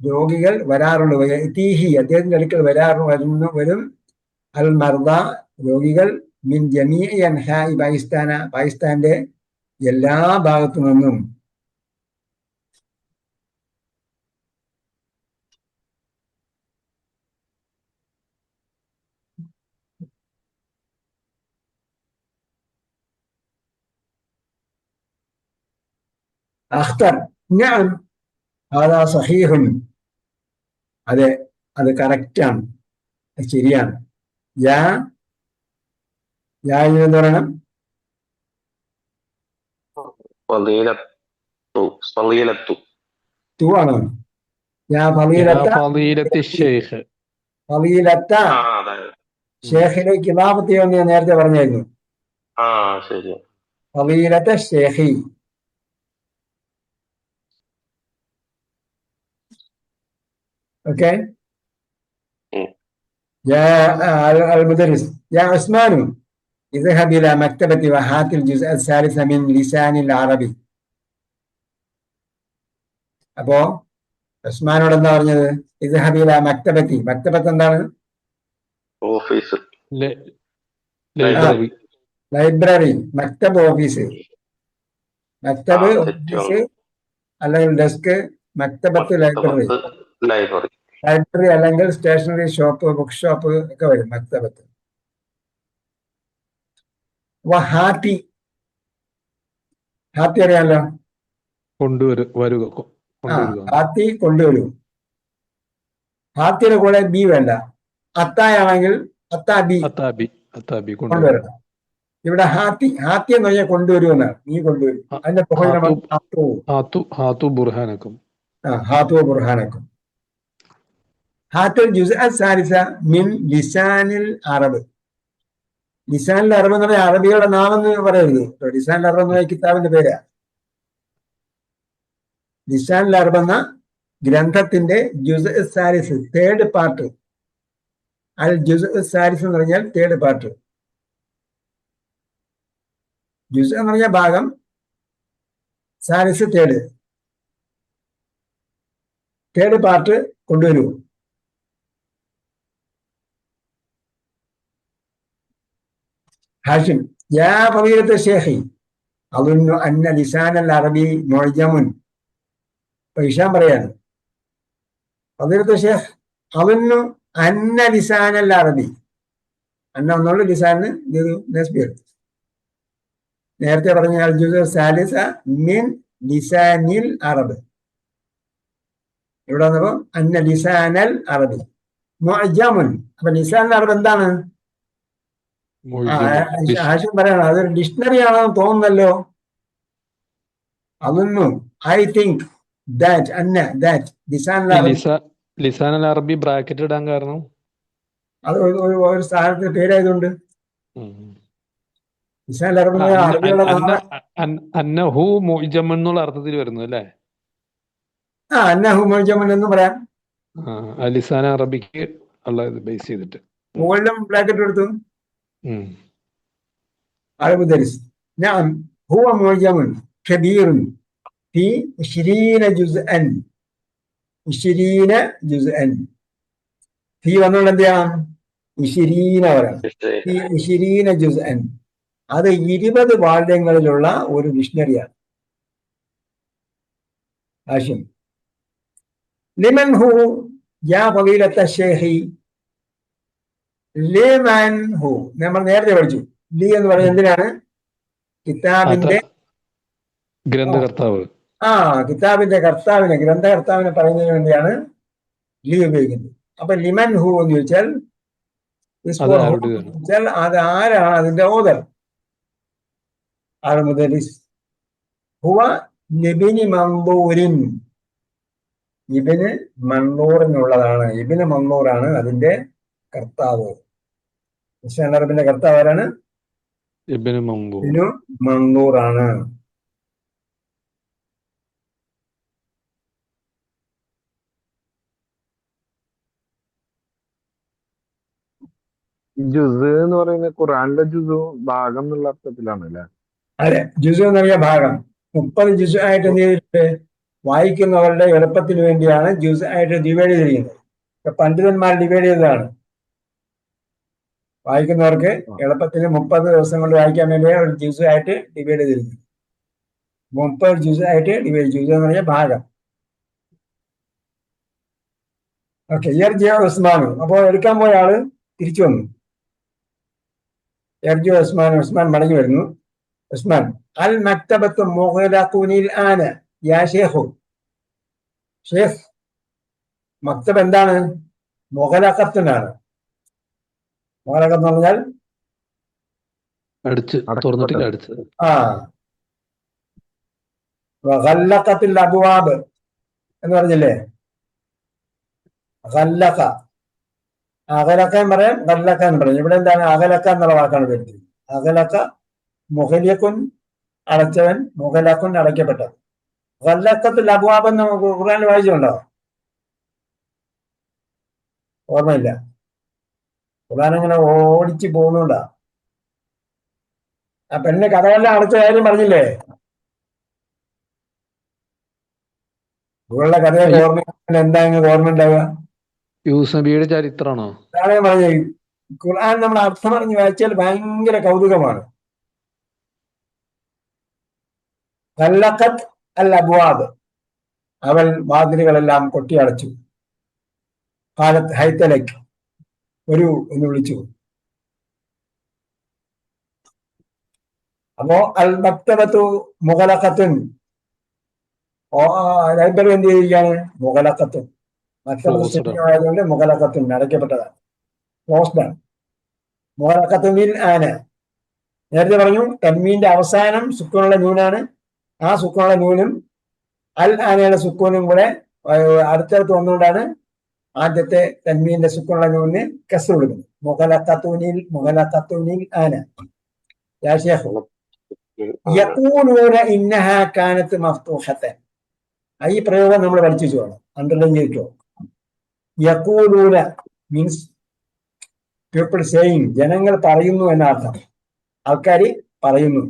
രോഗികൾ വരാറുണ്ട്. അദ്ദേഹത്തിന്റെ അടുക്കൽ വരും അൽ മർദ രോഗികൾ മിൻ ജമീഇ അൻഹാഇ പാകിസ്ഥാന, പാകിസ്ഥാന്റെ എല്ലാ ഭാഗത്തു നിന്നും. അഖ്തർ നഅം ഹാദാ സഹീഹുൻ. അതെ, അത് കറക്റ്റാണ്, ശരിയാണ്. യാ എന്ന് പറയണം തു ആണോ? യാ ഫളീലത്ത ഷേഖിലേക്ക് ഇമാമത്ത് ചെയ്യുമെന്ന് ഞാൻ നേരത്തെ പറഞ്ഞായിരുന്നു. ഫളീലത്ത ഷേഖി. اوكي يا المدرس يا عثمان اذهب الى مكتبتي وهات الجزء الثالث من لسان العربي. അപ്പോ ഉസ്മാനോട് എന്താ പറഞ്ഞത്? ഇദ്ഹബ് ഇലാ മക്തബത്തി. മക്തബത്ത് എന്താണ്? Office, library. മക്തബ് ഓഫീസ്, മക്തബ് ഓഫീസ് അല്ലെങ്കിൽ ഡെസ്ക്. മക്തബത്ത് ലൈബ്രറി. ലൈബ്രറി അല്ലെങ്കിൽ സ്റ്റേഷനറി ഷോപ്പ്, ബുക്ക് ഷോപ്പ് ഒക്കെ വരും മക്തബത്ത്. ഹാത്തി, ഹാത്തി അറിയാലോ, ഹാത്തി കൊണ്ടുവരൂ. ഹാത്തിയുടെ കൂടെ ബി വേണ്ട. അത്തായാണെങ്കിൽ അത്താബി കൊണ്ടുവരണം. ഇവിടെ ഹാത്തി എന്ന് പറഞ്ഞാൽ കൊണ്ടുവരൂ എന്നാണ്. നീ കൊണ്ടുവരും. അതിന്റെ ഹാത്തു ബുർഹാനക്കും. ഹാത്തുൽ ജുസ്അ സാലിസ മിൻ ലിസാനിൽ അറബ്. ലിസാനിൽ അറബ് എന്ന് പറഞ്ഞാൽ അറബിയുടെ നാമെന്ന് പറയരുത്. ലിസാനിൽ അറബ് എന്ന് പറഞ്ഞ കിതാബിന്റെ പേരാ. ലിസാനിൽ അറബ് എന്ന ഗ്രന്ഥത്തിന്റെ ജുസ്അ സാലിസ്, തേർഡ് പാർട്ട്. അൽ ജുസ്അ സാലിസ് എന്ന് പറഞ്ഞാൽ തേർഡ് പാർട്ട്. ജുസ്അ എന്ന് പറഞ്ഞാൽ ഭാഗം, സാലിസ് തേർഡ് പാർട്ട് കൊണ്ടുവരൂ. ഹാഷിം യാ ഫളീലത്ത ശൈഖി അളുന്നു അന്ന ലിസാനൽ അറബി മുഅ്ജമുൻ. ഇപ്പൊ ഹിഷാം പറയാണ്, ഫളീലത്ത ശൈഖ് അളുന്നു അന്ന ലിസാനൽ അറബി. അന്ന ഒന്നുള്ള ലിസാന് നസ്ബിർ. നേരത്തെ പറഞ്ഞ അൽ ജുസ്ഉ സാലിസ മിൻ ലിസാനിൽ അറബ്. ഇവിടെ വന്നപ്പോ അന്ന ലിസാനൽ അറബി മുഅ്ജമുൻ. അപ്പൊ ലിസാനൽ അറബ് എന്താണ്? ഹാഷിം പറയണം, അതൊരു ഡിക്ഷണറി ആണെന്ന് തോന്നുന്നല്ലോ. അതൊന്നു ഐ തിങ്ക് ദാറ്റ് അന്ന ദാറ്റ് ലിസാനൽ അറബി ബ്രാക്കറ്റ് ഇടാൻ കാരണം അത് ഒരു സ്ഥാനത്തിന്റെ പേരായതുകൊണ്ട്. ലിസാനൽ അറബി അന്നഹു മുഅ്ജമൻ എന്നുള്ള അർത്ഥത്തിൽ വരുന്നു അല്ലേ? അന്നഹു മുഅ്ജമൻ എന്ന് പറയാം. ലിസാന അറബിക്ക് ബേസ് ചെയ്തിട്ട് മുകളിലും ബ്രാക്കറ്റ് എടുത്തു. المدرس نعم هو معجم كبير في 20 جزءا. 20 جزءا في വന്നുള്ള എന്താ? 20 പറയാം. 20 جزءا. അത് 20 വാള്യങ്ങളിലുള്ള ഒരു ഡിക്ഷണറിയാണ്. ഹാഷിം. ലിമൻ ഹു യാ ഫളീലത്ത ശൈഖി. ലിമൻ ഹു നമ്മൾ നേരത്തെ പഠിച്ചു. ലി എന്ന് പറയുന്നത് എന്തിനാണ്? കിതാബിന്റെ ഗ്രന്ഥകർത്താവ്. കിതാബിന്റെ കർത്താവിനെ, ഗ്രന്ഥകർത്താവിനെ പറയുന്നതിന് വേണ്ടിയാണ് ലി ഉപയോഗിക്കുന്നത്. അപ്പൊ ലിമൻ ഹു എന്ന് ചോദിച്ചാൽ അത് ആരാണ് അതിന്റെ ഓദർ? ആൾ മുദരിസ്. ഹുവ ലിബിനി മൻദൂരിൻ. ഇബിന് മൻദൂറിനുള്ളതാണ്. ഇബിന് മൻദൂറാണ് അതിന്റെ കർത്താവ്. മുസ്ലിം അറബിന്റെ കർത്താവ് ആരാണ്? ഇബ്നു മൻദൂറാണ്. ജുസ് എന്ന് പറയുന്നത് ഖുറാനിലെ ജുസു ഭാഗം എന്നുള്ള അർത്ഥത്തിലാണ് അല്ലെ? അതെ, ജുസു എന്ന് പറഞ്ഞ ഭാഗം. 30 ജുസ് ആയിട്ട് എന്ത് ചെയ്തിട്ട് വായിക്കുന്നവരുടെ എളുപ്പത്തിന് വേണ്ടിയാണ് ജുസ് ആയിട്ട് ഡിവൈഡ് ചെയ്തിരിക്കുന്നത്. പണ്ഡിതന്മാർ ഡിവൈഡ് ചെയ്തതാണ്. വായിക്കുന്നവർക്ക് എളുപ്പത്തിന് 30 ദിവസം കൊണ്ട് വായിക്കാൻ വേണ്ടിയാണ് ഒരു ജുസ് ആയിട്ട് ഡിവൈഡ് ചെയ്തിരിക്കുന്നത്. 30 ജുസ് ആയിട്ട് ഡിവൈഡ്. ജുസ് എന്ന് പറഞ്ഞ ഭാഗം. ഓക്കെ. ഉസ്മാൻ. അപ്പോ എടുക്കാൻ പോയ ആള് തിരിച്ചു വന്നു. ഉസ്മാൻ മടങ്ങി വരുന്നു. ഉസ്മാൻ, അൽ മക്തബത്തു മുഗ്ലഖുനിൽ ആന യാ ശൈഖു. ഷേഖ്, മക്തബ് എന്താണ്? മുഗ്ലഖത്തുനാണ്. മുഗ്ലഖത്ത് എന്ന് പറഞ്ഞാൽ തുറന്നിട്ടില്ല, അടിച്ച്. വഗല്ലഖത്തിൽ അബ്വാബ് എന്ന് പറഞ്ഞില്ലേ? ഗല്ലഖ, അകലക്ക എന്ന് പറയാം, ഗല്ലക്ക എന്ന് പറയും. ഇവിടെ എന്താണ്? അകലക്ക എന്നുള്ള വാക്കാണ് വരുന്നത്. അകലക്ക മുഗലിയക്കുൻ അടച്ചവൻ, മുഗലക്കുൻ അടയ്ക്കപ്പെട്ടത്. ഗല്ലക്കത്തിൽ അബ്വാബ് എന്ന് ഖുർആനിൽ വായിച്ചിട്ടുണ്ടോ? ഓർമ്മയില്ല. ഖുർആൻ ഇങ്ങനെ ഓടിച്ചു പോകുന്നുണ്ടാ. ആ പെണ്ണ് കഥകളെല്ലാം അടച്ച കാര്യം പറഞ്ഞില്ലേ? ഇവളുടെ കഥയൊക്കെ ഓർമ്മ എന്താ ഓർമ്മ ഉണ്ടാവുക? യൂസുഫ് നബിയുടെ ചരിത്രമാണോ? അതാണ് പറഞ്ഞത്. ഖുർആൻ നമ്മൾ അർത്ഥം പറഞ്ഞ് വായിച്ചാൽ ഭയങ്കര കൗതുകമാണ്. ഗല്ലഖത്ത് അൽ അബ്വാബ്, അവൾ വാതിലുകളെല്ലാം കൊട്ടിയടച്ചു. ഖാലത്ത് ഹൈത്തലക്, എന്ന് വിളിച്ചു. അപ്പോ അൽ മക്തബത്തു മുഗലഖത്തുൻ, ലൈബ്രറി എന്ത് ചെയ്തിരിക്കുകയാണ്? മുഗലഖത്തുൻ. മക്തബത്തുകൊണ്ട് മുഗലഖത്തുൻ അടയ്ക്കപ്പെട്ടതാണ്, ക്ലോസ്ഡാണ്. മുഗലഖത്തുനിൽ ആന, നേരത്തെ പറഞ്ഞു തൻവീന്റെ അവസാനം സുക്കൂനുള്ള നൂനാണ്. ആ സുക്കൂനുള്ള നൂനും അൽ ആനയുടെ സുക്കൂനും കൂടെ അടുത്തടുത്ത് വന്നുകൊണ്ടാണ് ആദ്യത്തെ തൻവീന്റെ സുക്കൂനുള്ള നൂനിന് കസ്ർ കൊടുക്കുന്നത്. മുഗലഖത്തുനിൽ ആന. യാ ശൈഖ് യഖൂലൂന ഇന്നഹാ കാനത്ത് മഫ്തൂഹത്തൻ. ഈ പ്രയോഗം നമ്മൾ പഠിച്ചു വേണം, അണ്ടർലൈൻ ചെയ്തിട്ടോ. യഖൂലൂന മീൻസ് പീപ്പിൾ സേയിങ്, ജനങ്ങൾ പറയുന്നു എന്ന അർത്ഥം. ആൾക്കാർ പറയുന്നു.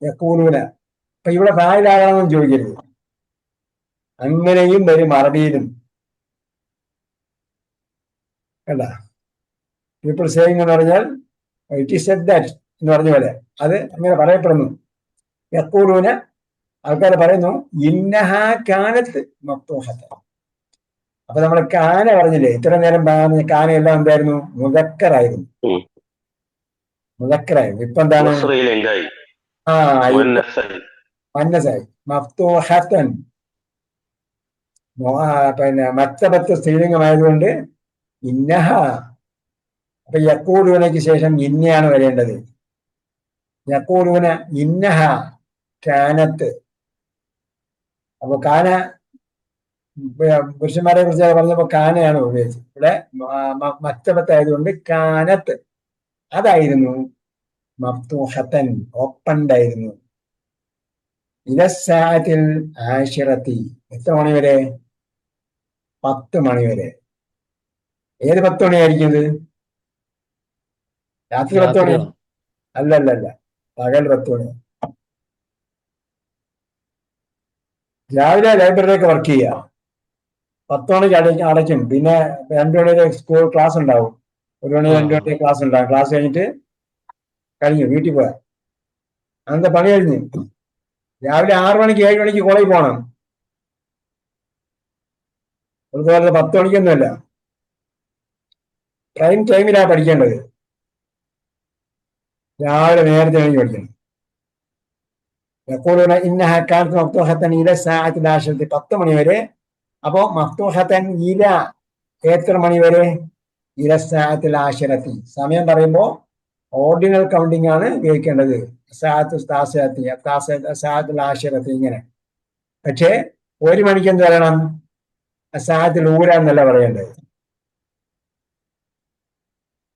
യഖൂലൂന. അപ്പൊ ഇവിടെ ഫായിലാകണമെന്ന് ചോദിക്കരുത്. അങ്ങനെയും വരും അറബിയിലും. കണ്ട, പീപ്പിൾ സേയിങ് എന്ന് പറഞ്ഞാൽ ഇറ്റ് ഈസ് സെഡ് ദാറ്റ് എന്ന് പറഞ്ഞ പോലെ അത് അങ്ങനെ പറയപ്പെടുന്നു. യഖൂലൂന, ആൾക്കാർ പറയുന്നു. ഇന്നഹാ കാനത്ത് മഫ്തൂഹത്തൻ. അപ്പൊ നമ്മൾ കാന പറഞ്ഞില്ലേ ഇത്ര നേരം പറഞ്ഞ കാന എല്ലാം എന്തായിരുന്നു? മുദക്കറായിരുന്നു. ഇപ്പൊ എന്താണ്? മന്നസായി. മഫ്തൂഹത്തൻ. പിന്നെ മക്തബത്ത് സ്ത്രീലിംഗമായതുകൊണ്ട് ഇന്നഹ. അപ്പൊ യഖൂലൂനയ്ക്ക് ശേഷം ഇന്നയാണ് വരേണ്ടത്. യഖൂലൂന ഇന്നഹ കാനത്ത്. അപ്പൊ കാന പുരുഷന്മാരെ കുറിച്ച് പറഞ്ഞപ്പോ കാനയാണ് ഉപയോഗിച്ചത്. ഇവിടെ മക്തബത്തായതുകൊണ്ട് കാനത്ത്, അതായിരുന്നു. മഫ്തൂഹത്തൻ, ഓപ്പൺഡായിരുന്നു. ഇലസാഅത്തിൽ ആശിറത്തി, എത്ര മണി വരെ? 10 മണി വരെ. ഏത് 10 മണിയായിരിക്കും? രാത്രി 10 മണി? അല്ലല്ല, പകൽ 10 മണി. രാവിലെ ലൈബ്രറിയൊക്കെ വർക്ക് ചെയ്യുക. 10 മണിക്ക് അടയ്ക്കും. പിന്നെ 2 മണി വരെ സ്കൂൾ ക്ലാസ് ഉണ്ടാവും. 1 മണി 2 മണി ക്ലാസ് ഉണ്ടാവും. ക്ലാസ് കഴിഞ്ഞിട്ട് കഴിഞ്ഞു വീട്ടിൽ പോയാ അന്നത്തെ പണി കഴിഞ്ഞു. രാവിലെ 6 മണിക്ക് 7 മണിക്ക് കോളേജിൽ പോകണം. അതുപോലെ 10 മണിക്കൊന്നുമല്ല, പ്രൈം ടൈമിലാണ് പഠിക്കേണ്ടത്. രാവിലെ നേരത്തെ എണീറ്റ് പഠിക്കണം. യഖൂലൂന ഇന്നഹാ കാനത് മഫ്തൂഹത്തൻ ഇല സാഅത്തിൽ ആശിറത്തി, 10 മണി വരെ. അപ്പോ മഫ്തൂഹത്തൻ ഇല എത്ര മണി വരെ? ഇല സാഅത്തിൽ ആശിറത്തി. സമയം പറയുമ്പോൾ ഓർഡിനൽ കൗണ്ടിങ് ആണ് ഉപയോഗിക്കേണ്ടത്. സാഅത്തുൽ ആശിറത്തി ഇങ്ങനെ. പക്ഷേ 1 മണിക്ക് എന്ത് പറയണം? സാഅത്തുൽ ഊല എന്നല്ല പറയേണ്ടത്.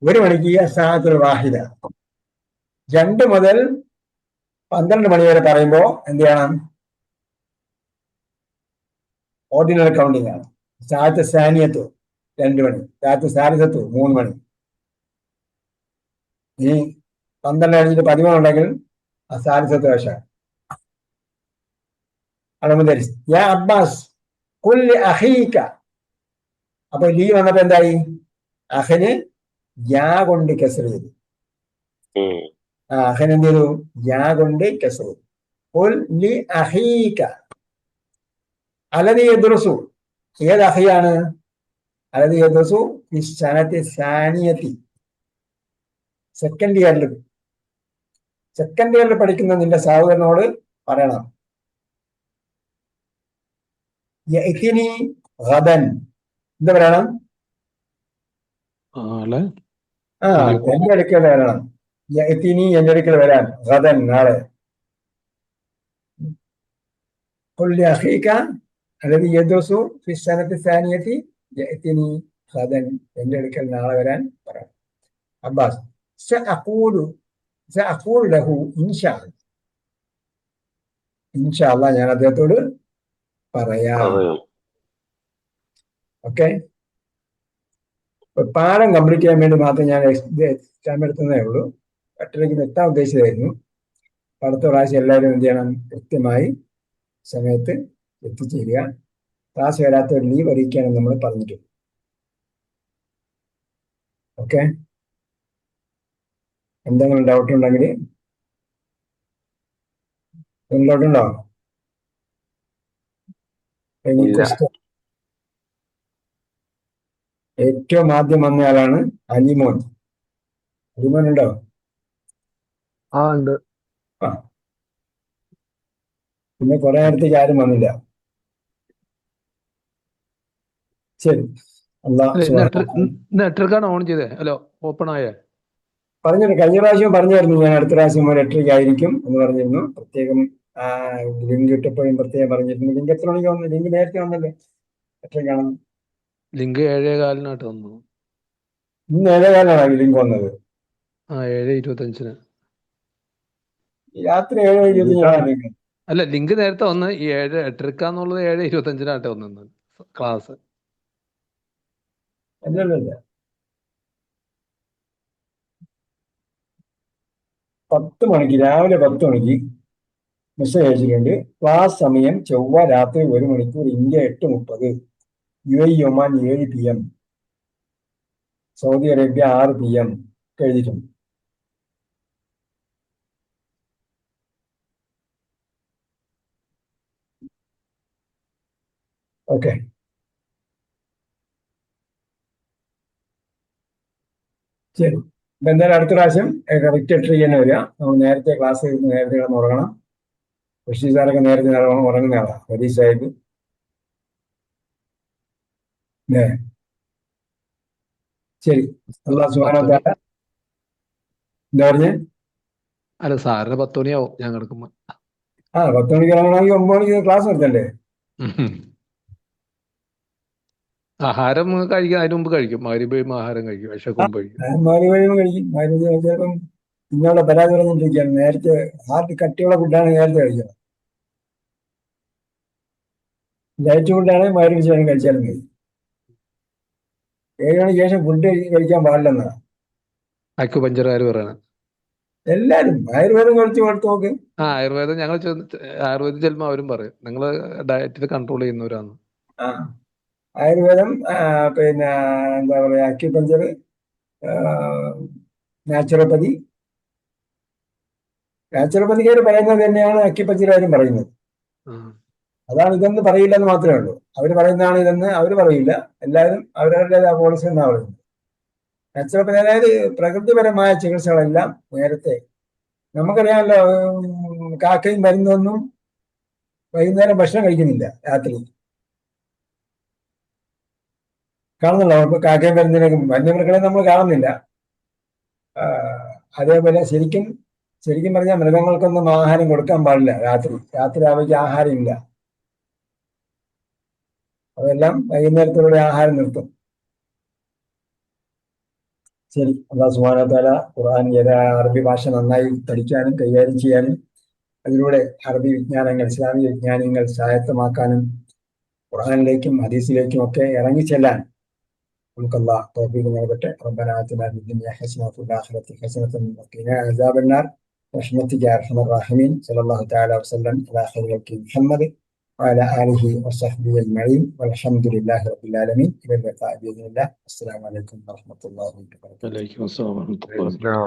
1 മണിക്ക് സാഅത്തുൽ വാഹിദ. 2 മുതൽ 12 മണി വരെ പറയുമ്പോൾ എന്ത് ചെയ്യണം? ഓർഡിനൽ കൗണ്ടിങ് ആണ്. സാഅത്ത് സാനിയത്ത് 2 മണി, സാഅത്ത് സാലിസത്ത് 3 മണി. ഇനി 12 കഴിഞ്ഞിട്ട് 13 ഉണ്ടെങ്കിൽ സാലിസത്ത് വശ. അലമുദരിസ് യാ അബ്ബാസ് ഖുൽ ലി അഖീക. അപ്പൊ ലീ വന്നപ്പോ എന്തായി? അഖിന് യാ കൊണ്ട് കസ്ർ ചെയ്തു. അഖിന് എന്ത് ചെയ്തു? യാ കൊണ്ട് കസ്ർ. ഖുൽ ലി അഖീക അലദി യദ്റുസു. ഏത് അഖിയാണ്? അലദി യദ്റുസു ഫി സനത്തി സാനിയത്തി. സെക്കൻഡ് ഇയറിൽ പഠിക്കുന്ന നിന്റെ സഹോദരനോട് പറയണം. യഅ്തിനി ഗദൻ. എന്താ പറയണം? എന്റെ അടുക്കൽ വരണം. യഅ്തിനി, എന്റെ അടുക്കൽ വരാൻ. ഗദൻ, നാളെ. ഖുൽ ലി അഖീക അല്ലദീ യദ്റുസു ഫി സനത്തി സാനിയത്തി യഅ്തിനി ഗദൻ. എന്റെ അടുക്കൽ നാളെ വരാൻ പറയണം. അബ്ബാസ് സഅഖൂലു ലഹു ഇൻഷാ അല്ലാഹ്, ഞാൻ അദ്ദേഹത്തോട് പറയാം. ഓക്കെ. പാഠം കംപ്ലീറ്റ് ചെയ്യാൻ വേണ്ടി മാത്രം ഞാൻ എക്സാം എടുത്തതേ ഉള്ളൂ. കട്ടിലേക്ക് എത്താൻ ഉദ്ദേശിച്ചതായിരുന്നു. അടുത്ത പ്രാവശ്യം എല്ലാവരും എന്ത് ചെയ്യണം? കൃത്യമായി സമയത്ത് എത്തിച്ചേരുക. ക്ലാസ് വരാത്തവർ ലീവ് അറിയിക്കാനും നമ്മൾ പറഞ്ഞിട്ടുണ്ട്. ഓക്കെ. എന്തെങ്കിലും ഡൗട്ട് ഉണ്ടെങ്കിൽ ഡൗട്ടുണ്ടോ? ഏറ്റവും ആദ്യം വന്നയാളാണ് അലിമോൻ. അലിമോൻ ഉണ്ടോ? ഉണ്ട്. പിന്നെ കുറെ നേരത്തേക്ക് ആരും വന്നില്ല. ശരി. നെറ്റ്വർക്കാണ് ഓൺ ചെയ്തേ? ഹലോ, ഓപ്പൺ ആയേ? പറഞ്ഞിട്ട് കഴിഞ്ഞ പ്രാവശ്യം പറഞ്ഞായിരുന്നു ഞാൻ അടുത്ത പ്രാവശ്യം ഒരു 8:30 ആയിരിക്കും എന്ന് പറഞ്ഞിരുന്നു. പ്രത്യേകം ലിങ്ക് ഇട്ടപ്പോഴും പ്രത്യേകം പറഞ്ഞിരുന്നു. ലിങ്ക് എത്ര മണിക്ക് വന്നു? ലിങ്ക് നേരത്തെ വന്നല്ലേ? 8:30 ലിങ്ക് 7:15 വന്നു. ഇന്ന് 7:15 ലിങ്ക് വന്നത്. 7:25 രാത്രി 7:25 അല്ല, ലിങ്ക് നേരത്തെ വന്ന്. ഈ 8:30 എന്നുള്ളത് 7:25 വന്നത് ക്ലാസ്. അല്ലല്ല, 10 മണിക്ക്, രാവിലെ 10 മണിക്ക് മെസ്സേജ് അയച്ചിട്ടുണ്ട്. ക്ലാസ് സമയം ചൊവ്വ രാത്രി 1 മണിക്കൂർ, India 8:30, UAE Oman 7 PM, Saudi Arabia 6 PM എഴുതിയിട്ടുണ്ട്. ഓക്കെ. ശരി. അപ്പൊ എന്തായാലും അടുത്ത പ്രാവശ്യം കറക്റ്റ് 8:30 തന്നെ വരിക. നമ്മൾ നേരത്തെ ക്ലാസ് നേരത്തെ കിടന്ന് ഉറങ്ങണം. ബഷീർ സാറൊക്കെ നേരത്തെ ഉറങ്ങുന്ന ആളാ. ഹരീഷ് സാഹിബ് അല്ലേ? ശരി. അല്ലാഹു സുബ്ഹാനഹു വ തആല എന്താ പറഞ്ഞേ? അല്ല, സാറിന് 10 മണിയാവും ഞാൻ കിടക്കുമ്പോ. 10 മണിക്ക് ഇറങ്ങണമെങ്കിൽ 9 മണിക്ക് ക്ലാസ് നിർത്തണ്ടേ? ആഹാരം കഴിക്കാൻ അതിന് മുമ്പ് കഴിക്കും. മഗ്‌രിബ് ആഹാരം കഴിക്കും, വിശക്കുമ്പോ കഴിക്കും. കഴിക്കും. ചിലപ്പം ഇന്നോടെ പരാതി പറഞ്ഞിട്ടിരിക്കുകയാണ്. നേരത്തെ ഹാർട്ട് കട്ടിയുള്ള ഫുഡാണ് നേരത്തെ കഴിക്കണം. ലൈറ്റ് ഫുഡാണ് മഗ്‌രിബ് ശേഷം കഴിച്ചാലും മതി. 7 മണിക്ക് ശേഷം ഫുഡ് കഴിക്കാൻ പാടില്ലെന്നാണ് അക്യുപഞ്ചറുകാർ പറയണം. എല്ലാരും. ആയുർവേദം കുറച്ച് കൊടുത്ത് നോക്ക്. ആയുർവേദം ഞങ്ങൾ ആയുർവേദം ചെല്ലുമ്പോൾ അവരും പറയും നിങ്ങൾ ഡയറ്റിൽ കൺട്രോൾ ചെയ്യുന്നവരാണ്. ആയുർവേദം, പിന്നെ എന്താ പറയാ, അക്യുപഞ്ചർ, നാച്ചുറോപ്പതിക്കാർ പറയുന്നത് തന്നെയാണ് അക്യുപഞ്ചറുകാരും പറയുന്നത്. അതാണ് ഇതെന്ന് പറയില്ല എന്ന് മാത്രമേ ഉള്ളൂ. അവർ പറയുന്നതാണ് ഇതെന്ന് അവർ പറയില്ല. എല്ലാവരും അവരവരുടെ പോളിസി എന്നാണ് പറയുന്നത്. നാച്ചുറോപ്പതി അതായത് പ്രകൃതിപരമായ ചികിത്സകളെല്ലാം നേരത്തെ നമുക്കറിയാമല്ലോ. കാക്കയും മരുന്നൊന്നും വൈകുന്നേരം ഭക്ഷണം കഴിക്കുന്നില്ല, രാത്രി കാണുന്നില്ല. നമുക്ക് കാക്കയും മരുന്നിനൊക്കെ വന്യമൃഗങ്ങളെ നമ്മൾ കാണുന്നില്ല. അതേപോലെ ശരിക്കും പറഞ്ഞാൽ മൃഗങ്ങൾക്കൊന്നും ആഹാരം കൊടുക്കാൻ പാടില്ല രാത്രി അവയ്ക്ക് ആഹാരം ഇല്ല. അതെല്ലാം വൈകുന്നേരത്തോടെ ആഹാരം നിർത്തും. ശരി, അല്ലാഹു സുബ്ഹാനഹു വ തആല ഖുർആൻ അറബി ഭാഷ നന്നായി പഠിക്കാനും കൈകാര്യം ചെയ്യാനും അതിലൂടെ അറബി വിജ്ഞാനങ്ങൾ, ഇസ്ലാമിക വിജ്ഞാനങ്ങൾ സ്വായത്തമാക്കാനും ഖുർആനിലേക്കും ഹദീസിലേക്കും ഒക്കെ ഇറങ്ങിച്ചെല്ലാൻ നമുക്ക് അല്ലാഹു തൗഫീഖ് നൽകട്ടെ. റബ്ബനാ ആതിനാ ഫിദ്ദുനിയ ഹസനത വഫിൽ ആഖിറതി ഹസനത വഖിനാ അസാബന്നാർ ബിറഹ്മതിക യാ അർഹമർ റഹീമീൻ. സ്വല്ലല്ലാഹു തആല വസല്ലം അലാ ഖൈറിൽ ഖൽഖി മുഹമ്മദ് وعلى آله وصحبه أجمعين والحمد لله رب العالمين. إلى اللقاء بإذن الله. السلام عليكم ورحمة الله وبركاته. വലൈക്കും അസ്സലാം വറഹ്മത്തുള്ളാഹി. ഇസ്ലാം